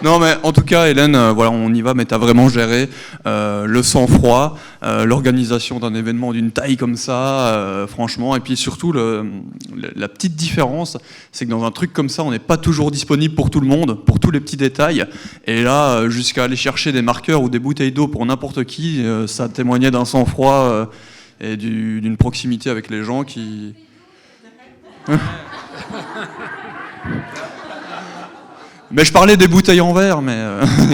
Speaker 21: Non, mais en tout cas, Hélène, voilà, on y va, mais tu as vraiment géré le sang-froid, l'organisation d'un événement d'une taille comme ça, franchement. Et puis surtout, la petite différence, c'est que dans un truc comme ça, on n'est pas toujours disponible pour tout le monde, pour tous les petits détails. Et là, jusqu'à aller chercher des marqueurs ou des bouteilles d'eau pour n'importe qui, ça témoignait d'un sang-froid et d'une proximité avec les gens qui... Mais je parlais des bouteilles en verre, mais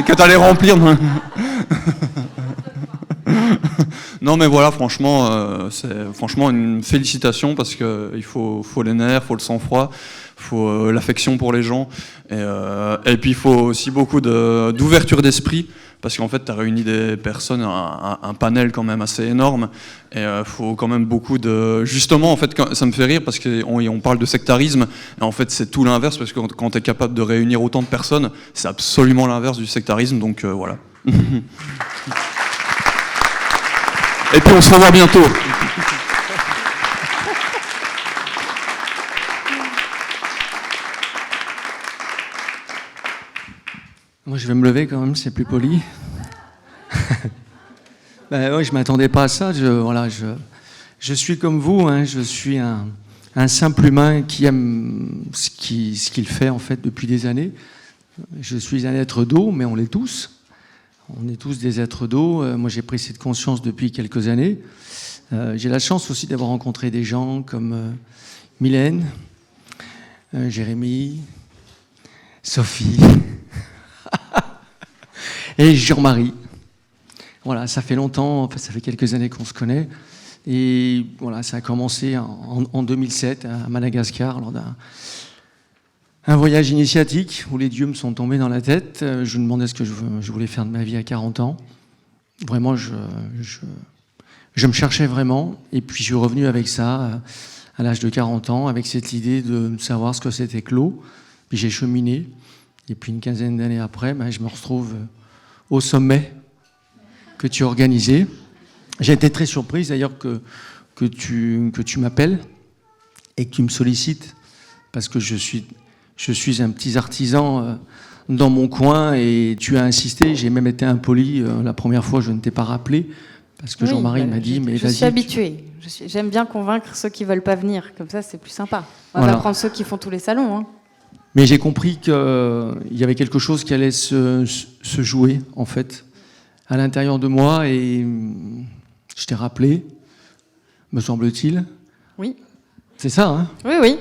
Speaker 21: que t'allais remplir. Non, mais voilà, franchement, c'est franchement une félicitation parce que il faut les nerfs, faut le sang-froid, faut l'affection pour les gens, et puis il faut aussi beaucoup d'ouverture d'esprit. Parce qu'en fait, tu as réuni des personnes, un panel quand même assez énorme, et il faut quand même beaucoup de... Justement, en fait, ça me fait rire, parce qu'on parle de sectarisme, et en fait, c'est tout l'inverse, parce que quand tu es capable de réunir autant de personnes, c'est absolument l'inverse du sectarisme, donc voilà. Et puis, on se revoit bientôt.
Speaker 22: Moi, je vais me lever quand même, c'est plus poli. Ben, ouais, je ne m'attendais pas à ça. Je suis comme vous, hein, je suis un simple humain qui aime ce qu'il fait en fait depuis des années. Je suis un être d'eau, mais on l'est tous. On est tous des êtres d'eau. Moi, j'ai pris cette conscience depuis quelques années. J'ai la chance aussi d'avoir rencontré des gens comme Mylène, Jérémy, Sophie... et Jean-Marie. Voilà, ça fait longtemps, enfin, ça fait quelques années qu'on se connaît. Et voilà, ça a commencé en 2007 à Madagascar, lors d'un voyage initiatique où les dieux me sont tombés dans la tête. Je me demandais ce que je voulais faire de ma vie à 40 ans. Vraiment, je me cherchais vraiment. Et puis, je suis revenu avec ça à l'âge de 40 ans, avec cette idée de savoir ce que c'était que l'eau. Puis, j'ai cheminé. Et puis, une quinzaine d'années après, je me retrouve au sommet que tu as organisé. J'ai été très surprise d'ailleurs que tu m'appelles et que tu me sollicites, parce que je suis un petit artisan dans mon coin, et tu as insisté. J'ai même été impoli. La première fois, je ne t'ai pas rappelé, parce que Jean-Marie m'a dit, mais vas-y.
Speaker 1: Je suis habituée. J'aime bien convaincre ceux qui ne veulent pas venir. Comme ça, c'est plus sympa. On va pas prendre ceux qui font tous les salons. Hein.
Speaker 22: Mais j'ai compris qu'il y avait quelque chose qui allait se jouer, en fait, à l'intérieur de moi, et je t'ai rappelé, me semble-t-il.
Speaker 1: Oui.
Speaker 22: C'est ça, hein ?
Speaker 1: Oui, oui.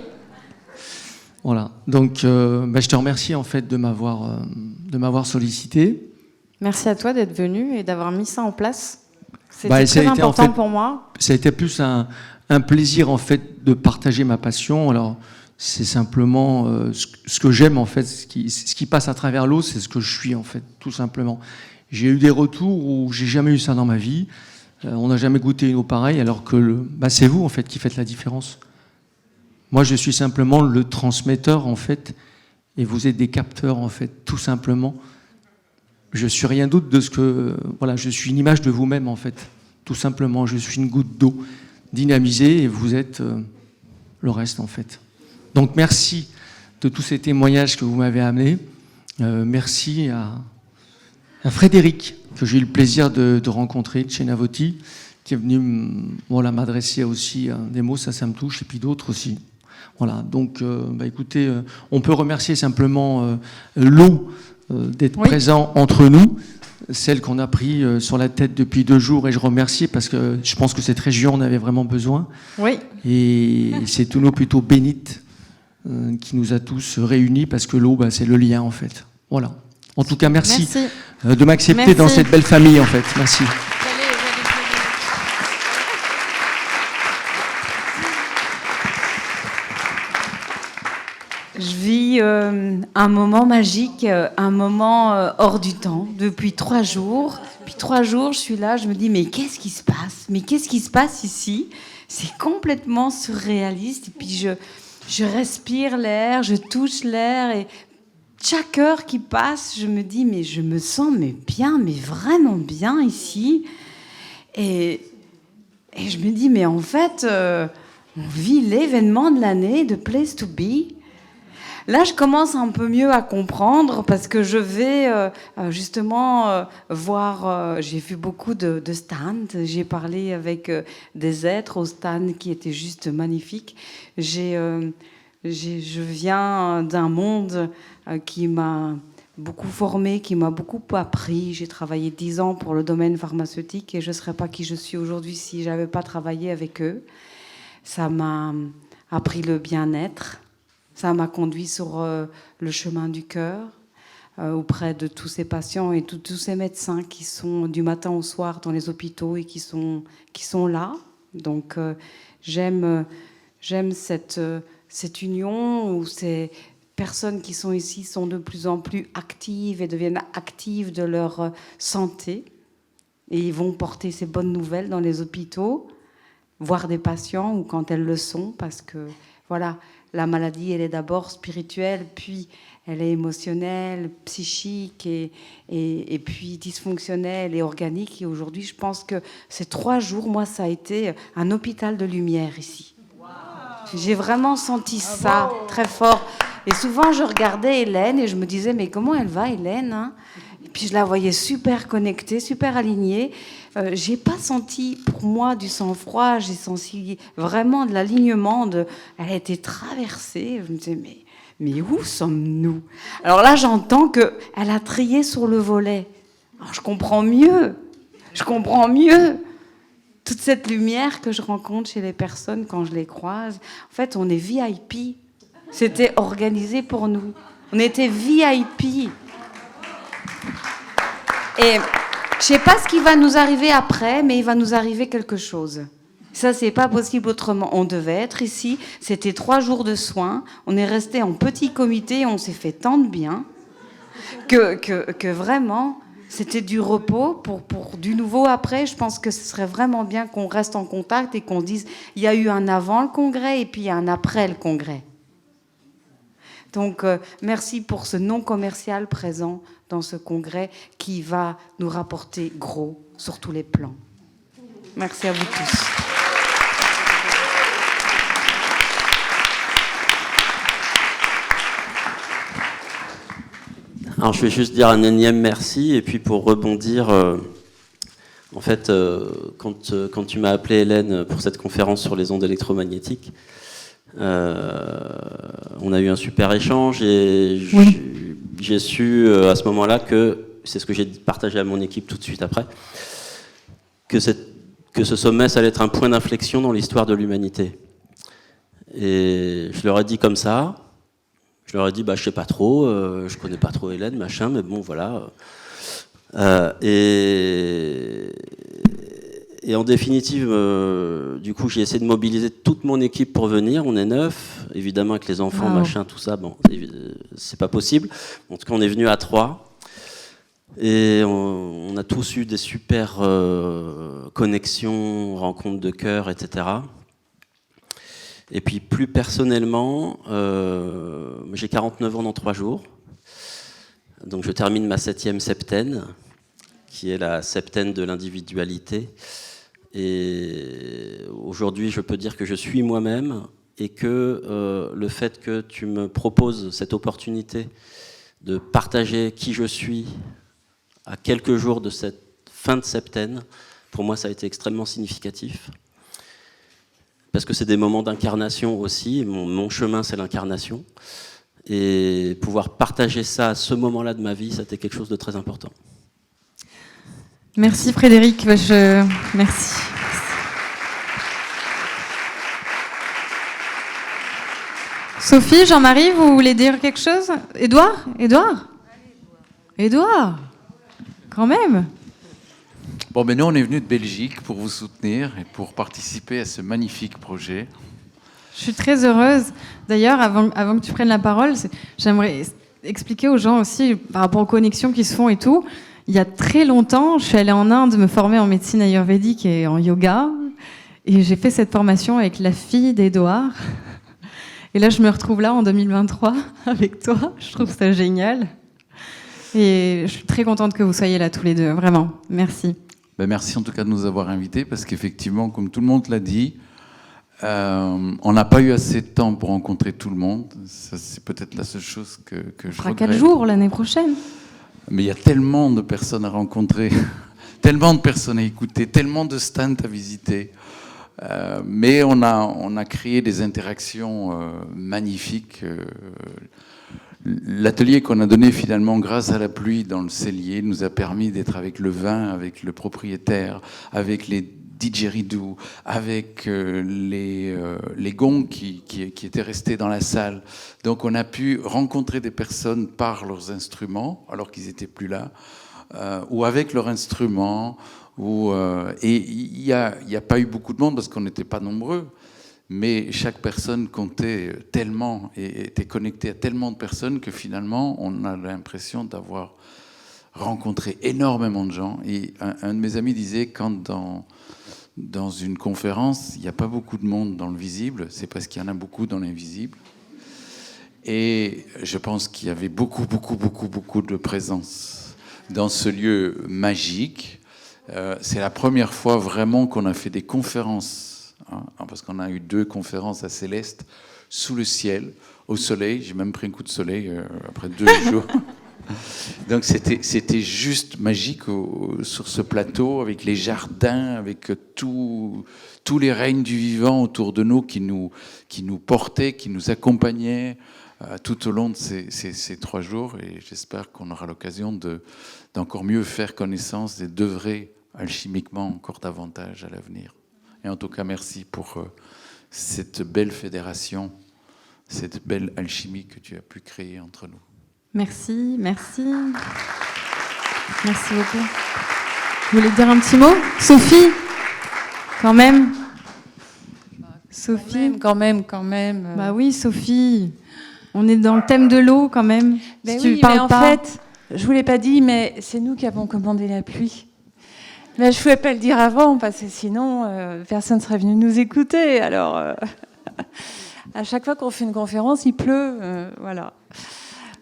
Speaker 22: Voilà. Donc, je te remercie, en fait, de m'avoir sollicité.
Speaker 1: Merci à toi d'être venu et d'avoir mis ça en place. C'était très important pour moi.
Speaker 22: Ça a été plus un plaisir, en fait, de partager ma passion. Alors, c'est simplement ce que j'aime, en fait, ce qui passe à travers l'eau, c'est ce que je suis, en fait, tout simplement. J'ai eu des retours où j'ai jamais eu ça dans ma vie. On n'a jamais goûté une eau pareille, alors que c'est vous, en fait, qui faites la différence. Moi, je suis simplement le transmetteur, en fait, et vous êtes des capteurs, en fait, tout simplement. Je suis rien d'autre de ce que... Voilà, je suis une image de vous-même, en fait, tout simplement. Je suis une goutte d'eau dynamisée, et vous êtes le reste, en fait. Donc merci de tous ces témoignages que vous m'avez amenés. Merci à Frédéric, que j'ai eu le plaisir de rencontrer, de chez Navoti, qui est venu m'adresser aussi des mots, ça me touche, et puis d'autres aussi. Voilà, donc écoutez, on peut remercier simplement l'eau d'être présent entre nous, celle qu'on a pris sur la tête depuis 2 jours, et je remercie parce que je pense que cette région en avait vraiment besoin.
Speaker 1: Oui.
Speaker 22: Et c'est une eau plutôt bénite qui nous a tous réunis, parce que l'eau, c'est le lien, en fait. Voilà. En tout cas, merci. De m'accepter dans cette belle famille, en fait. Merci.
Speaker 12: Je vis un moment magique, un moment hors du temps, depuis 3 jours. Depuis 3 jours, je suis là, je me dis, mais qu'est-ce qui se passe ? Mais qu'est-ce qui se passe ici ? C'est complètement surréaliste. Et puis je respire l'air, je touche l'air, et chaque heure qui passe, je me dis, mais je me sens bien, mais vraiment bien ici. Et je me dis, mais en fait, on vit l'événement de l'année, de Place to Be.
Speaker 17: Là, je commence un peu mieux à comprendre parce que je vais justement voir. J'ai vu beaucoup de stands. J'ai parlé avec des êtres au stand qui étaient juste magnifiques. Je viens d'un monde qui m'a beaucoup formée, qui m'a beaucoup appris. J'ai travaillé 10 ans pour le domaine pharmaceutique et je ne serais pas qui je suis aujourd'hui si je n'avais pas travaillé avec eux. Ça m'a appris le bien-être. Ça m'a conduit sur le chemin du cœur auprès de tous ces patients et tous ces médecins qui sont du matin au soir dans les hôpitaux et qui sont là. Donc j'aime cette union où ces personnes qui sont ici sont de plus en plus actives et deviennent actives de leur santé. Et ils vont porter ces bonnes nouvelles dans les hôpitaux, voir des patients ou quand elles le sont, parce que voilà, la maladie, elle est d'abord spirituelle, puis elle est émotionnelle, psychique et puis dysfonctionnelle et organique. Et aujourd'hui, je pense que ces 3 jours, moi, ça a été un hôpital de lumière ici. J'ai vraiment senti ça très fort. Et souvent, je regardais Hélène et je me disais, mais comment elle va, Hélène, hein? Et puis je la voyais super connectée, super alignée. J'ai pas senti pour moi du sang-froid, j'ai senti vraiment de l'alignement. Elle a été traversée. Je me disais, mais où sommes-nous? Alors là, j'entends qu'elle a trié sur le volet. Alors je comprends mieux. Toute cette lumière que je rencontre chez les personnes quand je les croise. En fait, on est VIP. C'était organisé pour nous. On était VIP. Et je sais pas ce qui va nous arriver après, mais il va nous arriver quelque chose. Ça, c'est pas possible autrement. On devait être ici. C'était 3 jours de soins. On est resté en petit comité. On s'est fait tant de bien que vraiment, c'était du repos pour du nouveau après. Je pense que ce serait vraiment bien qu'on reste en contact et qu'on dise il y a eu un avant le congrès et puis il y a un après le congrès. Donc, merci pour ce non commercial présent dans ce congrès qui va nous rapporter gros sur tous les plans. Merci à vous tous.
Speaker 2: Alors, je vais juste dire un énième merci, et puis pour rebondir, en fait, quand tu m'as appelé, Hélène, pour cette conférence sur les ondes électromagnétiques, on a eu un super échange et j'ai su à ce moment-là que, c'est ce que j'ai partagé à mon équipe tout de suite après, que ce sommet, ça allait être un point d'inflexion dans l'histoire de l'humanité. Et je leur ai dit comme ça, je leur ai dit, je sais pas trop, je connais pas trop Hélène, machin, mais bon, voilà. Et en définitive, du coup, j'ai essayé de mobiliser toute mon équipe pour venir. On est 9, évidemment, avec les enfants, machin, tout ça. Bon, c'est pas possible. En tout cas, on est venu à 3. Et on a tous eu des super connexions, rencontres de cœur, etc. Et puis, plus personnellement, j'ai 49 ans dans 3 jours. Donc, je termine ma 7e septaine, qui est la septaine de l'individualité. Et aujourd'hui, je peux dire que je suis moi-même et que le fait que tu me proposes cette opportunité de partager qui je suis à quelques jours de cette fin de septaine, pour moi, ça a été extrêmement significatif. Parce que c'est des moments d'incarnation aussi. Mon chemin, c'est l'incarnation. Et pouvoir partager ça à ce moment-là de ma vie, c'était quelque chose de très important.
Speaker 1: Merci Frédéric, merci. Sophie, Jean-Marie, vous voulez dire quelque chose? Édouard, quand même.
Speaker 3: Bon, nous, on est venu de Belgique pour vous soutenir et pour participer à ce magnifique projet.
Speaker 1: Je suis très heureuse. D'ailleurs, avant que tu prennes la parole, j'aimerais expliquer aux gens aussi, par rapport aux connexions qui se font et tout. Il y a très longtemps, je suis allée en Inde me former en médecine ayurvédique et en yoga. Et j'ai fait cette formation avec la fille d'Édouard. Et là, je me retrouve là en 2023 avec toi. Je trouve ça génial. Et je suis très contente que vous soyez là tous les deux. Vraiment, merci.
Speaker 3: Merci en tout cas de nous avoir invités parce qu'effectivement, comme tout le monde l'a dit, On n'a pas eu assez de temps pour rencontrer tout le monde. Ça, c'est peut-être la seule chose que je
Speaker 1: fera
Speaker 3: regrette.
Speaker 1: 4 jours l'année prochaine.
Speaker 3: Mais il y a tellement de personnes à rencontrer, tellement de personnes à écouter, tellement de stands à visiter. Mais on a créé des interactions magnifiques. L'atelier qu'on a donné finalement grâce à la pluie dans le cellier nous a permis d'être avec le vin, avec le propriétaire, avec les didgeridoo, avec les gongs qui étaient restés dans la salle. Donc on a pu rencontrer des personnes par leurs instruments, alors qu'ils n'étaient plus là, ou avec leurs instruments. Et il n'y a pas eu beaucoup de monde parce qu'on n'était pas nombreux. Mais chaque personne comptait tellement et était connectée à tellement de personnes que finalement, on a l'impression d'avoir rencontré énormément de gens. Et un de mes amis disait, quand dans une conférence, il n'y a pas beaucoup de monde dans le visible, c'est parce qu'il y en a beaucoup dans l'invisible. Et je pense qu'il y avait beaucoup de présence dans ce lieu magique. C'est la première fois vraiment qu'on a fait des conférences, parce qu'on a eu 2 conférences à Céleste, sous le ciel, au soleil. J'ai même pris un coup de soleil après 2 jours. Donc c'était juste magique sur ce plateau, avec les jardins, avec tous les règnes du vivant autour de nous qui nous portaient, qui nous accompagnaient tout au long de ces 3 jours. Et j'espère qu'on aura l'occasion d'encore mieux faire connaissance et d'œuvrer alchimiquement encore davantage à l'avenir. Et en tout cas, merci pour cette belle fédération, cette belle alchimie que tu as pu créer entre nous.
Speaker 1: Merci. Merci beaucoup. Vous voulez dire un petit mot, Sophie? Quand même. Sophie.
Speaker 4: Quand même.
Speaker 1: Bah oui, Sophie. On est dans le thème de l'eau quand même.
Speaker 4: Ben
Speaker 1: Si
Speaker 4: oui,
Speaker 1: tu parles
Speaker 4: mais en
Speaker 1: pas.
Speaker 4: fait, je vous l'ai pas dit, mais c'est nous qui avons commandé la pluie. Mais je ne pouvais pas le dire avant, parce que sinon, personne ne serait venu nous écouter. Alors, à chaque fois qu'on fait une conférence, il pleut. Voilà.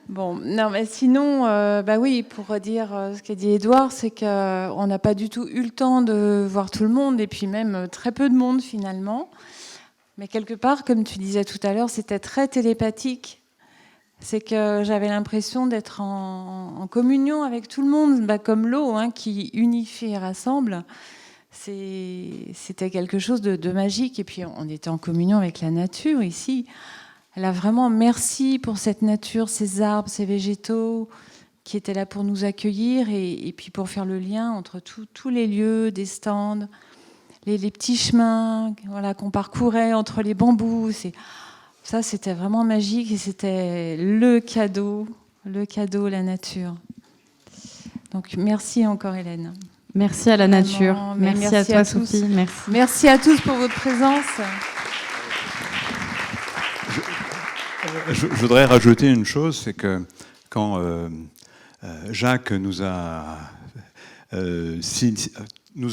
Speaker 4: Bon, non, mais sinon, bah oui, pour redire ce qu'a dit Édouard, c'est qu'on n'a pas du tout eu le temps de voir tout le monde, et puis même très peu de monde finalement. Mais quelque part, comme tu disais tout à l'heure, c'était très télépathique. C'est que j'avais l'impression d'être en communion avec tout le monde, bah, comme l'eau qui unifie et rassemble. C'était quelque chose de magique. Et puis on était en communion avec la nature ici. Là, vraiment, merci pour cette nature, ces arbres, ces végétaux qui étaient là pour nous accueillir et puis pour faire le lien entre tous les lieux, des stands, les petits chemins qu'on parcourait entre les bambous. Ça, c'était vraiment magique et c'était le cadeau, la nature. Donc, merci encore, Hélène.
Speaker 1: Merci à la nature. Merci à toi, Sophie. Merci.
Speaker 4: Merci à tous pour votre présence.
Speaker 10: Je voudrais rajouter une chose, c'est que quand Jacques nous a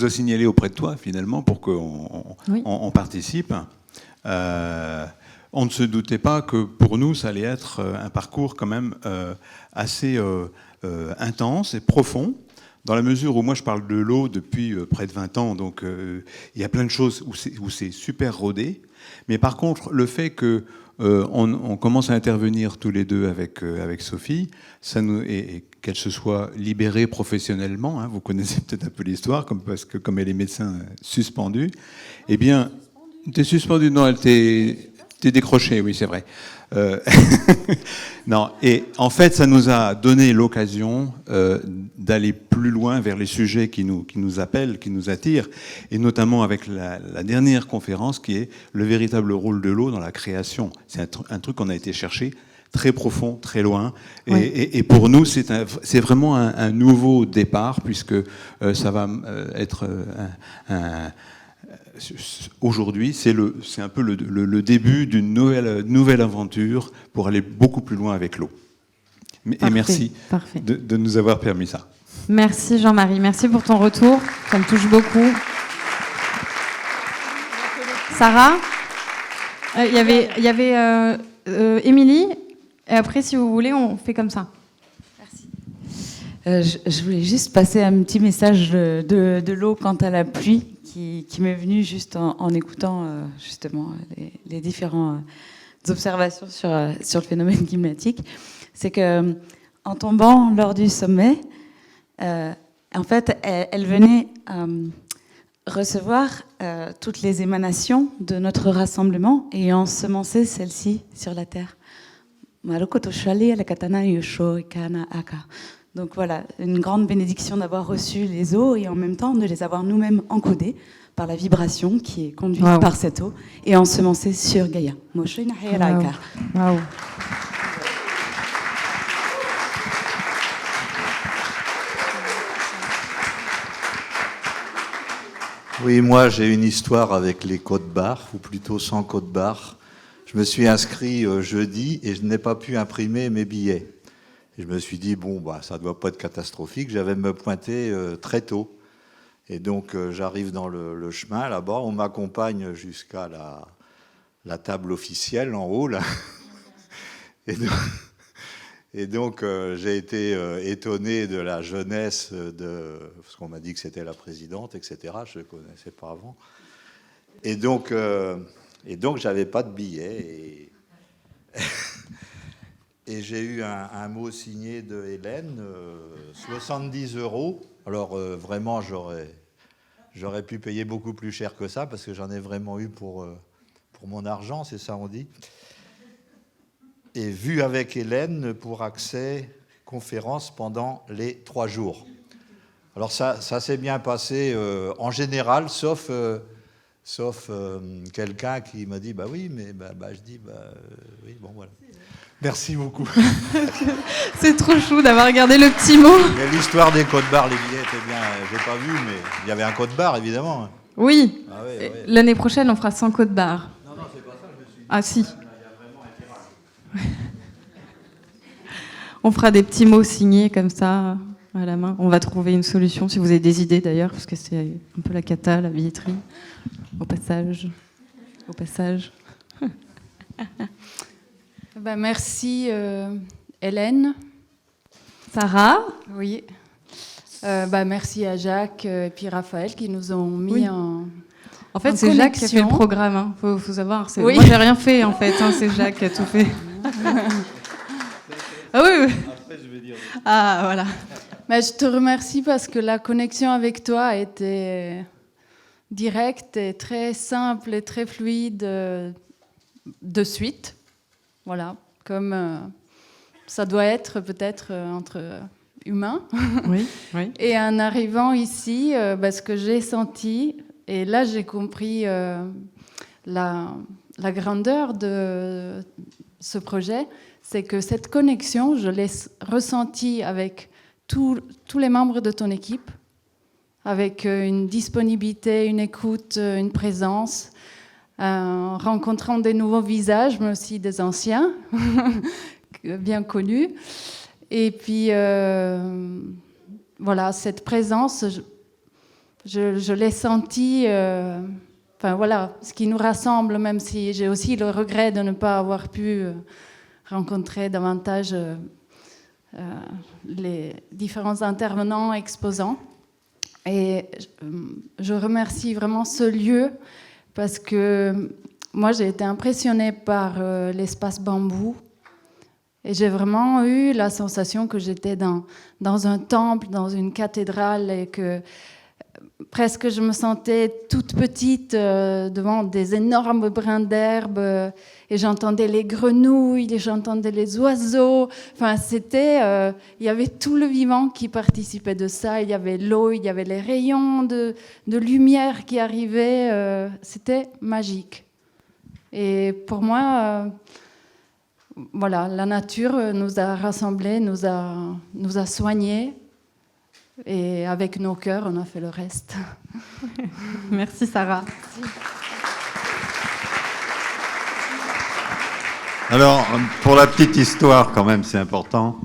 Speaker 10: signalé auprès de toi, finalement, pour qu'on participe, on ne se doutait pas que pour nous, ça allait être un parcours quand même assez intense et profond, dans la mesure où moi je parle de l'eau depuis près de 20 ans, donc il y a plein de choses où c'est super rodé. Mais par contre, le fait que on commence à intervenir tous les deux avec Sophie, et qu'elle se soit libérée professionnellement, vous connaissez peut-être un peu l'histoire, parce que comme elle est médecin suspendue, eh bien, t'es suspendue, non, elle t'es décrochée, oui, c'est vrai. Non, et en fait, ça nous a donné l'occasion d'aller plus loin vers les sujets qui nous appellent, qui nous attirent, et notamment avec la dernière conférence qui est le véritable rôle de l'eau dans la création. C'est un truc qu'on a été chercher très profond, très loin, et pour nous, c'est vraiment un nouveau départ, puisque ça va être aujourd'hui, c'est un peu le début d'une nouvelle aventure pour aller beaucoup plus loin avec l'eau. Et merci de nous avoir permis ça.
Speaker 1: Merci Jean-Marie, merci pour ton retour, ça me touche beaucoup. Sarah, il y avait Émilie, et après si vous voulez, on fait comme ça.
Speaker 6: Je voulais juste passer un petit message de l'eau quant à la pluie
Speaker 4: qui m'est venue juste en écoutant justement les différentes observations sur le phénomène climatique. C'est que en tombant lors du sommet, en fait, elle venait recevoir toutes les émanations de notre rassemblement et ensemencer celles-ci sur la terre. Donc voilà, une grande bénédiction d'avoir reçu les eaux et en même temps de les avoir nous-mêmes encodées par la vibration qui est conduite par cette eau et ensemencée sur Gaïa.
Speaker 1: Wow.
Speaker 6: Oui, moi j'ai une histoire avec les codes-barres, ou plutôt sans code-barres. Je me suis inscrit jeudi et je n'ai pas pu imprimer mes billets. Et je me suis dit, bon, bah, ça ne doit pas être catastrophique, j'avais me pointer très tôt. Et donc j'arrive dans le chemin là-bas, on m'accompagne jusqu'à la table officielle en haut, là. Et donc j'ai été étonné de la jeunesse parce qu'on m'a dit que c'était la présidente, etc. Je ne connaissais pas avant. Et donc j'avais pas de billet. Et j'ai eu un mot signé de Hélène, 70 €. Alors vraiment, j'aurais pu payer beaucoup plus cher que ça, parce que j'en ai vraiment eu pour mon argent, c'est ça on dit. Et vu avec Hélène pour accès conférence pendant les 3 jours. Alors ça s'est bien passé en général, sauf quelqu'un qui m'a dit, bah oui, mais je dis, oui, bon voilà. Merci beaucoup.
Speaker 1: C'est trop chou d'avoir regardé le petit mot.
Speaker 6: Mais l'histoire des codes-barres, les billets étaient bien, j'ai pas vu, mais il y avait un code-barre, évidemment.
Speaker 1: Oui.
Speaker 6: Ah ouais, ouais.
Speaker 1: L'année prochaine, on fera 100 code-barres.
Speaker 6: Non, c'est pas ça, je me suis dit.
Speaker 1: Ah si. On fera des petits mots signés comme ça, à la main. On va trouver une solution, si vous avez des idées d'ailleurs, parce que c'est un peu la cata, la billetterie. Au passage.
Speaker 8: Merci Hélène.
Speaker 1: Sarah.
Speaker 8: Oui. Merci à Jacques et puis Raphaël qui nous ont mis en
Speaker 1: fait, c'est Jacques qui a fait le programme. Hein. Faut savoir.
Speaker 8: Oui.
Speaker 1: Moi, j'ai rien fait en fait. Hein. C'est Jacques qui a tout fait. Ah oui.
Speaker 6: Après, je vais dire.
Speaker 8: Ah voilà. Je te remercie parce que la connexion avec toi a été directe et très simple et très fluide de suite. Voilà, comme ça doit être peut-être entre humains.
Speaker 1: Oui.
Speaker 8: Et en arrivant ici, ce que j'ai senti, et là j'ai compris la grandeur de ce projet, c'est que cette connexion, je l'ai ressentie avec tous les membres de ton équipe, avec une disponibilité, une écoute, une présence, en rencontrant des nouveaux visages, mais aussi des anciens, bien connus. Et puis, voilà, cette présence, je l'ai sentie, ce qui nous rassemble, même si j'ai aussi le regret de ne pas avoir pu rencontrer davantage les différents intervenants, exposants. Et je remercie vraiment ce lieu, parce que moi, j'ai été impressionnée par l'espace bambou. Et j'ai vraiment eu la sensation que j'étais dans un temple, dans une cathédrale, et que presque je me sentais toute petite devant des énormes brins d'herbe, et j'entendais les grenouilles, et j'entendais les oiseaux. Enfin, il y avait tout le vivant qui participait de ça. Il y avait l'eau, il y avait les rayons de lumière qui arrivaient. C'était magique. Et pour moi, voilà, la nature nous a rassemblés, nous a soignés. Et avec nos cœurs, on a fait le reste.
Speaker 1: Merci Sarah. Merci.
Speaker 7: Alors, pour la petite histoire, quand même, c'est important.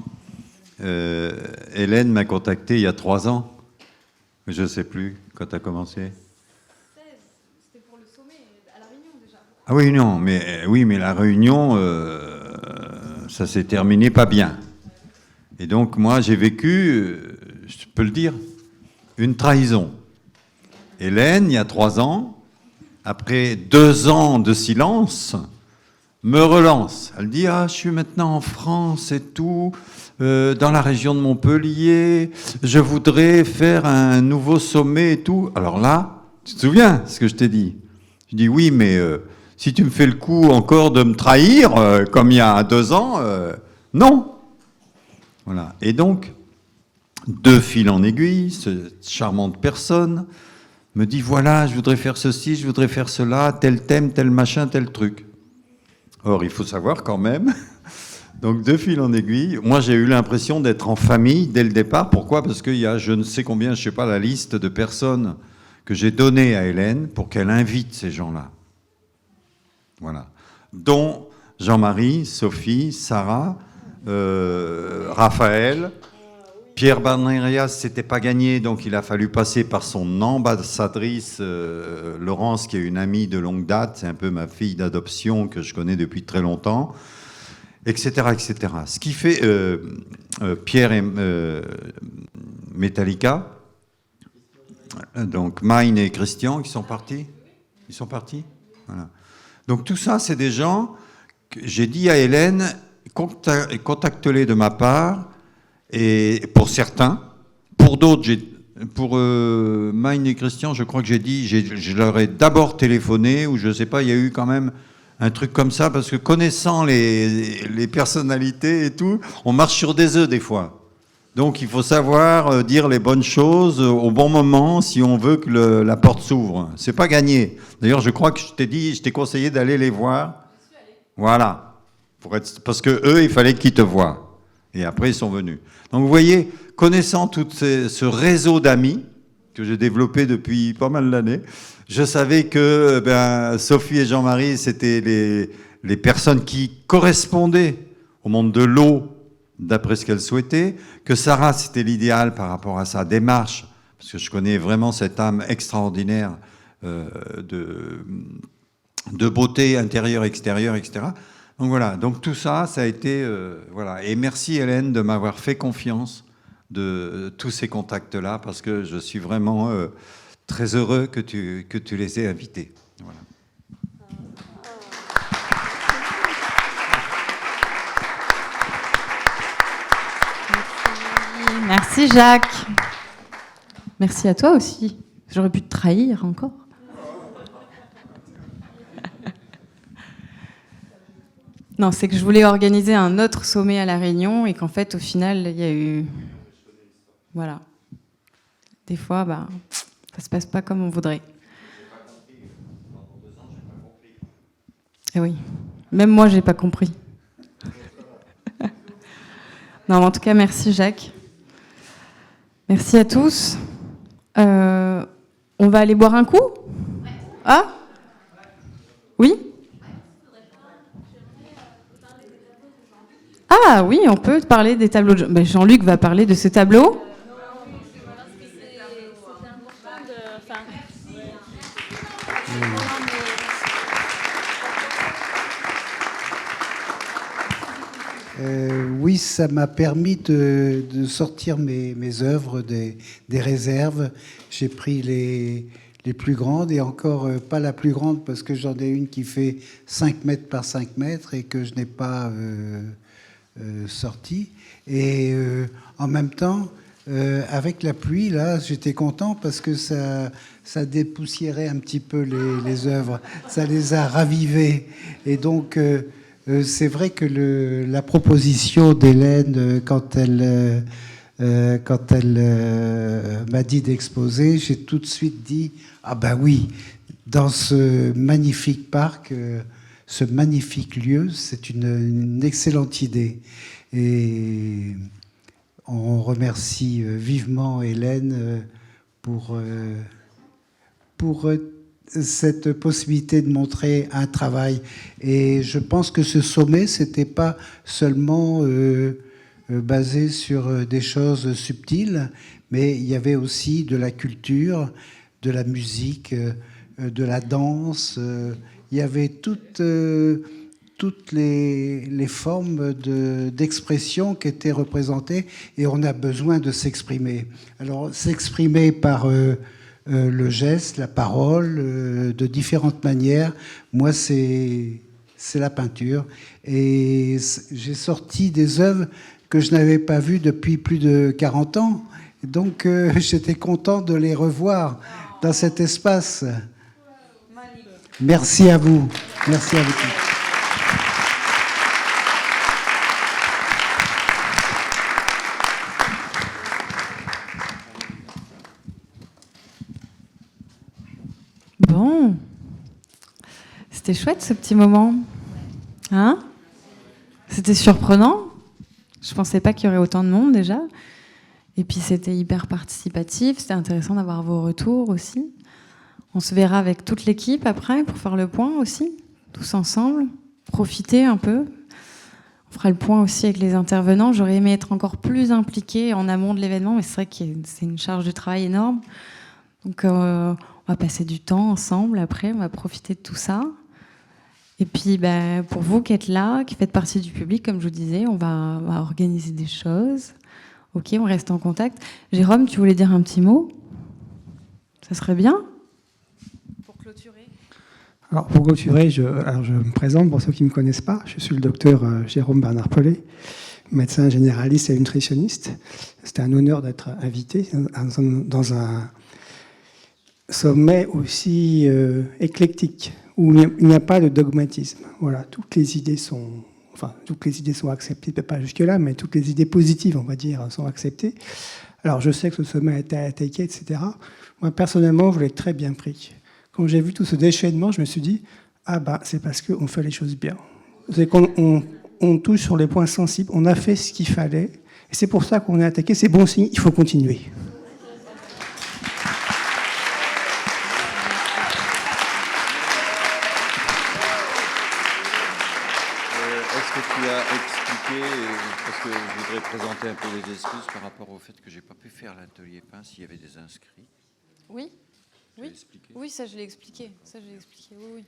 Speaker 7: Hélène m'a contacté il y a 3 ans. Je ne sais plus quand tu as commencé.
Speaker 8: C'était pour le sommet, à La Réunion déjà.
Speaker 7: Ah oui, mais la réunion, ça s'est terminé pas bien. Et donc, moi, j'ai vécu, je peux le dire, une trahison. Hélène, il y a 3 ans, après 2 ans de silence, me relance. Elle dit « Ah, je suis maintenant en France et tout, dans la région de Montpellier, je voudrais faire un nouveau sommet et tout. » Alors là, tu te souviens ce que je t'ai dit? Je dis « Oui, mais si tu me fais le coup encore de me trahir, comme il y a 2 ans, non. » Voilà. Et donc, de fil en aiguille, cette charmante personne me dit « Voilà, je voudrais faire ceci, je voudrais faire cela, tel thème, tel machin, tel truc. » Or, il faut savoir quand même, donc de fil en aiguille, moi j'ai eu l'impression d'être en famille dès le départ. Pourquoi? Parce qu'il y a je ne sais combien, je ne sais pas la liste de personnes que j'ai données à Hélène pour qu'elle invite ces gens-là. Voilà. Dont Jean-Marie, Sophie, Sarah, Raphaël, Pierre Barnerias, c'était pas gagné, donc il a fallu passer par son ambassadrice, Laurence, qui est une amie de longue date, c'est un peu ma fille d'adoption que je connais depuis très longtemps, etc., etc. Ce qui fait Pierre et Metallica, donc Mine et Christian, qui sont partis. Ils sont partis. Voilà. Donc tout ça, c'est des gens que j'ai dit à Hélène, contacte-les de ma part. Et pour certains, pour d'autres, pour Mine et Christian, je crois que j'ai dit, je leur ai d'abord téléphoné, ou je ne sais pas, il y a eu quand même un truc comme ça, parce que connaissant les personnalités et tout, on marche sur des œufs des fois. Donc il faut savoir dire les bonnes choses au bon moment si on veut que la porte s'ouvre. C'est pas gagné. D'ailleurs, je crois que je t'ai conseillé d'aller les voir. Voilà. Parce que eux, il fallait qu'ils te voient. Et après, ils sont venus. Donc vous voyez, connaissant tout ce réseau d'amis que j'ai développé depuis pas mal d'années, je savais que Sophie et Jean-Marie, c'était les personnes qui correspondaient au monde de l'eau, d'après ce qu'elle souhaitait, que Sarah, c'était l'idéal par rapport à sa démarche, parce que je connais vraiment cette âme extraordinaire de beauté intérieure, extérieure, etc. Donc voilà, donc tout ça, ça a été... voilà. Et merci Hélène de m'avoir fait confiance de tous ces contacts-là, parce que je suis vraiment très heureux que tu les aies invités. Voilà.
Speaker 1: Merci Jacques. Merci à toi aussi. J'aurais pu te trahir encore. Non, c'est que je voulais organiser un autre sommet à La Réunion et qu'en fait, au final, il y a eu... Voilà. Des fois, ça se passe pas comme on voudrait. Et oui. Même moi, j'ai pas compris. Non, mais en tout cas, merci Jacques. Merci à tous. On va aller boire un coup? Ah? Oui? Ah oui, on peut parler des tableaux. Jean-Luc va parler de ce tableau.
Speaker 9: Oui, ça m'a permis de sortir mes œuvres des réserves. J'ai pris les plus grandes et encore pas la plus grande parce que j'en ai une qui fait 5 mètres par 5 mètres et que je n'ai pas sortie. Et en même temps, avec la pluie, là, j'étais content parce que ça dépoussiérait un petit peu les œuvres. Ça les a ravivées. Et donc... c'est vrai que la proposition d'Hélène, quand elle m'a dit d'exposer, j'ai tout de suite dit « Ah ben oui, dans ce magnifique parc, ce magnifique lieu, c'est une excellente idée. » Et on remercie vivement Hélène pour cette possibilité de montrer un travail. Et je pense que ce sommet, c'était pas seulement basé sur des choses subtiles, mais il y avait aussi de la culture, de la musique, de la danse. Il y avait toutes les formes d'expression qui étaient représentées, et on a besoin de s'exprimer. Alors, s'exprimer par le geste, la parole, de différentes manières. Moi, c'est la peinture. Et j'ai sorti des œuvres que je n'avais pas vues depuis plus de 40 ans. Donc, j'étais content de les revoir dans cet espace. Merci à vous. Merci à vous tous.
Speaker 1: Bon, c'était chouette ce petit moment. Hein? C'était surprenant. Je pensais pas qu'il y aurait autant de monde déjà. Et puis c'était hyper participatif. C'était intéressant d'avoir vos retours aussi. On se verra avec toute l'équipe après pour faire le point aussi, tous ensemble. Profiter un peu. On fera le point aussi avec les intervenants. J'aurais aimé être encore plus impliquée en amont de l'événement, mais c'est vrai que c'est une charge de travail énorme. Donc on va passer du temps ensemble après, on va profiter de tout ça. Et puis pour vous qui êtes là, qui faites partie du public, comme je vous disais, on va organiser des choses. Ok, on reste en contact. Jérôme, tu voulais dire un petit mot? Ça serait bien? Pour clôturer.
Speaker 11: Alors, pour clôturer, je me présente pour ceux qui ne me connaissent pas. Je suis le docteur Jérôme Bernard Pellet, médecin généraliste et nutritionniste. C'était un honneur d'être invité dans un sommet aussi éclectique, où il n'y a pas de dogmatisme. Voilà, toutes les idées sont acceptées, peut-être pas jusque-là, mais toutes les idées positives, on va dire, sont acceptées. Alors, je sais que ce sommet a été attaqué, etc. Moi, personnellement, je l'ai très bien pris. Quand j'ai vu tout ce déchaînement, je me suis dit, c'est parce qu'on fait les choses bien. C'est qu'on touche sur les points sensibles, on a fait ce qu'il fallait, et c'est pour ça qu'on est attaqué. C'est bon signe, il faut continuer.
Speaker 7: Tu as expliqué, parce que je voudrais présenter un peu les excuses par rapport au fait que j'ai pas pu faire l'atelier peint s'il y avait des inscrits.
Speaker 1: Oui, oui, ça je l'ai expliqué. Oui.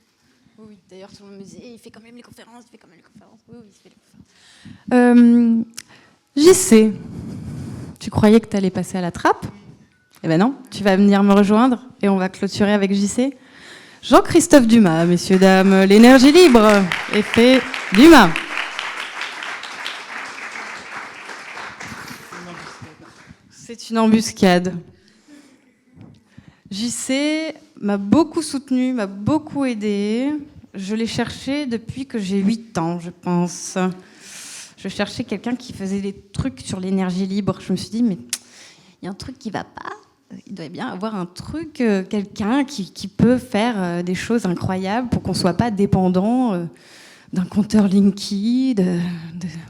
Speaker 1: D'ailleurs, tout le monde me disait, il fait quand même les conférences, Oui, il fait les conférences. JC, tu croyais que tu allais passer à la trappe? Eh ben non, tu vas venir me rejoindre et on va clôturer avec JC. Jean-Christophe Dumas, messieurs, dames, l'énergie libre, effet Dumas. C'est une embuscade. JC m'a beaucoup soutenue, m'a beaucoup aidée. Je l'ai cherché depuis que j'ai 8 ans, je pense. Je cherchais quelqu'un qui faisait des trucs sur l'énergie libre. Je me suis dit, mais il y a un truc qui ne va pas. Il doit bien avoir un truc, quelqu'un qui peut faire des choses incroyables pour qu'on ne soit pas dépendant d'un compteur Linky,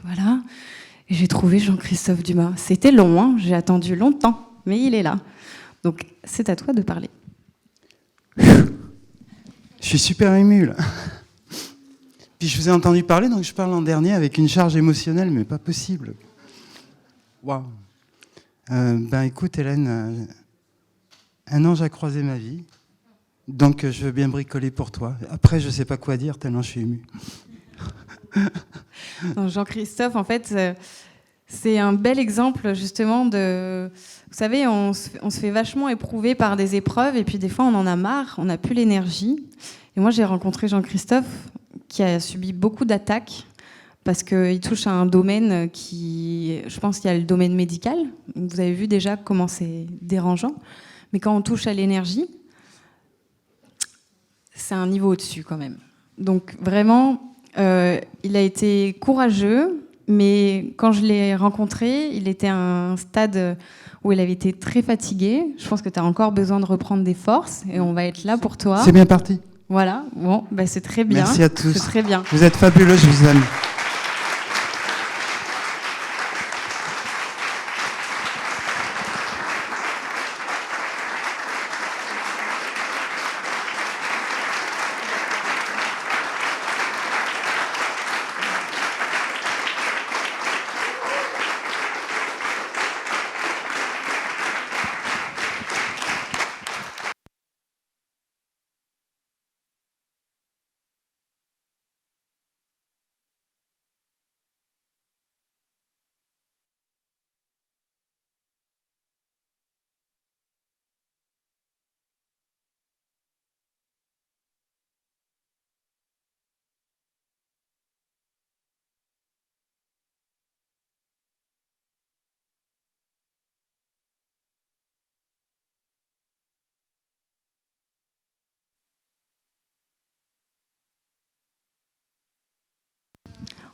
Speaker 1: voilà. Et j'ai trouvé Jean-Christophe Dumas. C'était long, hein, j'ai attendu longtemps, mais il est là. Donc, c'est à toi de parler.
Speaker 13: Je suis super ému, là. Puis je vous ai entendu parler, donc je parle en dernier avec une charge émotionnelle, mais pas possible. Waouh. Écoute, Hélène, un ange a croisé ma vie, donc je veux bien bricoler pour toi. Après, je sais pas quoi dire, tellement je suis ému.
Speaker 1: Jean-Christophe, en fait, c'est un bel exemple justement de... Vous savez, on se fait vachement éprouver par des épreuves et puis des fois on en a marre, on n'a plus l'énergie. Et moi j'ai rencontré Jean-Christophe qui a subi beaucoup d'attaques parce qu'il touche à un domaine qui... Je pense qu'il y a le domaine médical. Vous avez vu déjà comment c'est dérangeant. Mais quand on touche à l'énergie, c'est un niveau au-dessus quand même. Donc vraiment... il a été courageux, mais quand je l'ai rencontré, il était à un stade où il avait été très fatigué. Je pense que tu as encore besoin de reprendre des forces et on va être là pour toi.
Speaker 13: C'est bien parti.
Speaker 1: Voilà, bon, c'est très bien.
Speaker 13: Merci à tous.
Speaker 1: C'est très bien.
Speaker 13: Vous êtes fabuleux, je vous aime.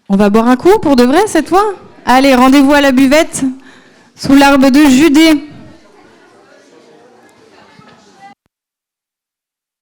Speaker 1: On va boire un coup pour de vrai cette fois? Allez, rendez-vous à la buvette, sous l'arbre de Judée.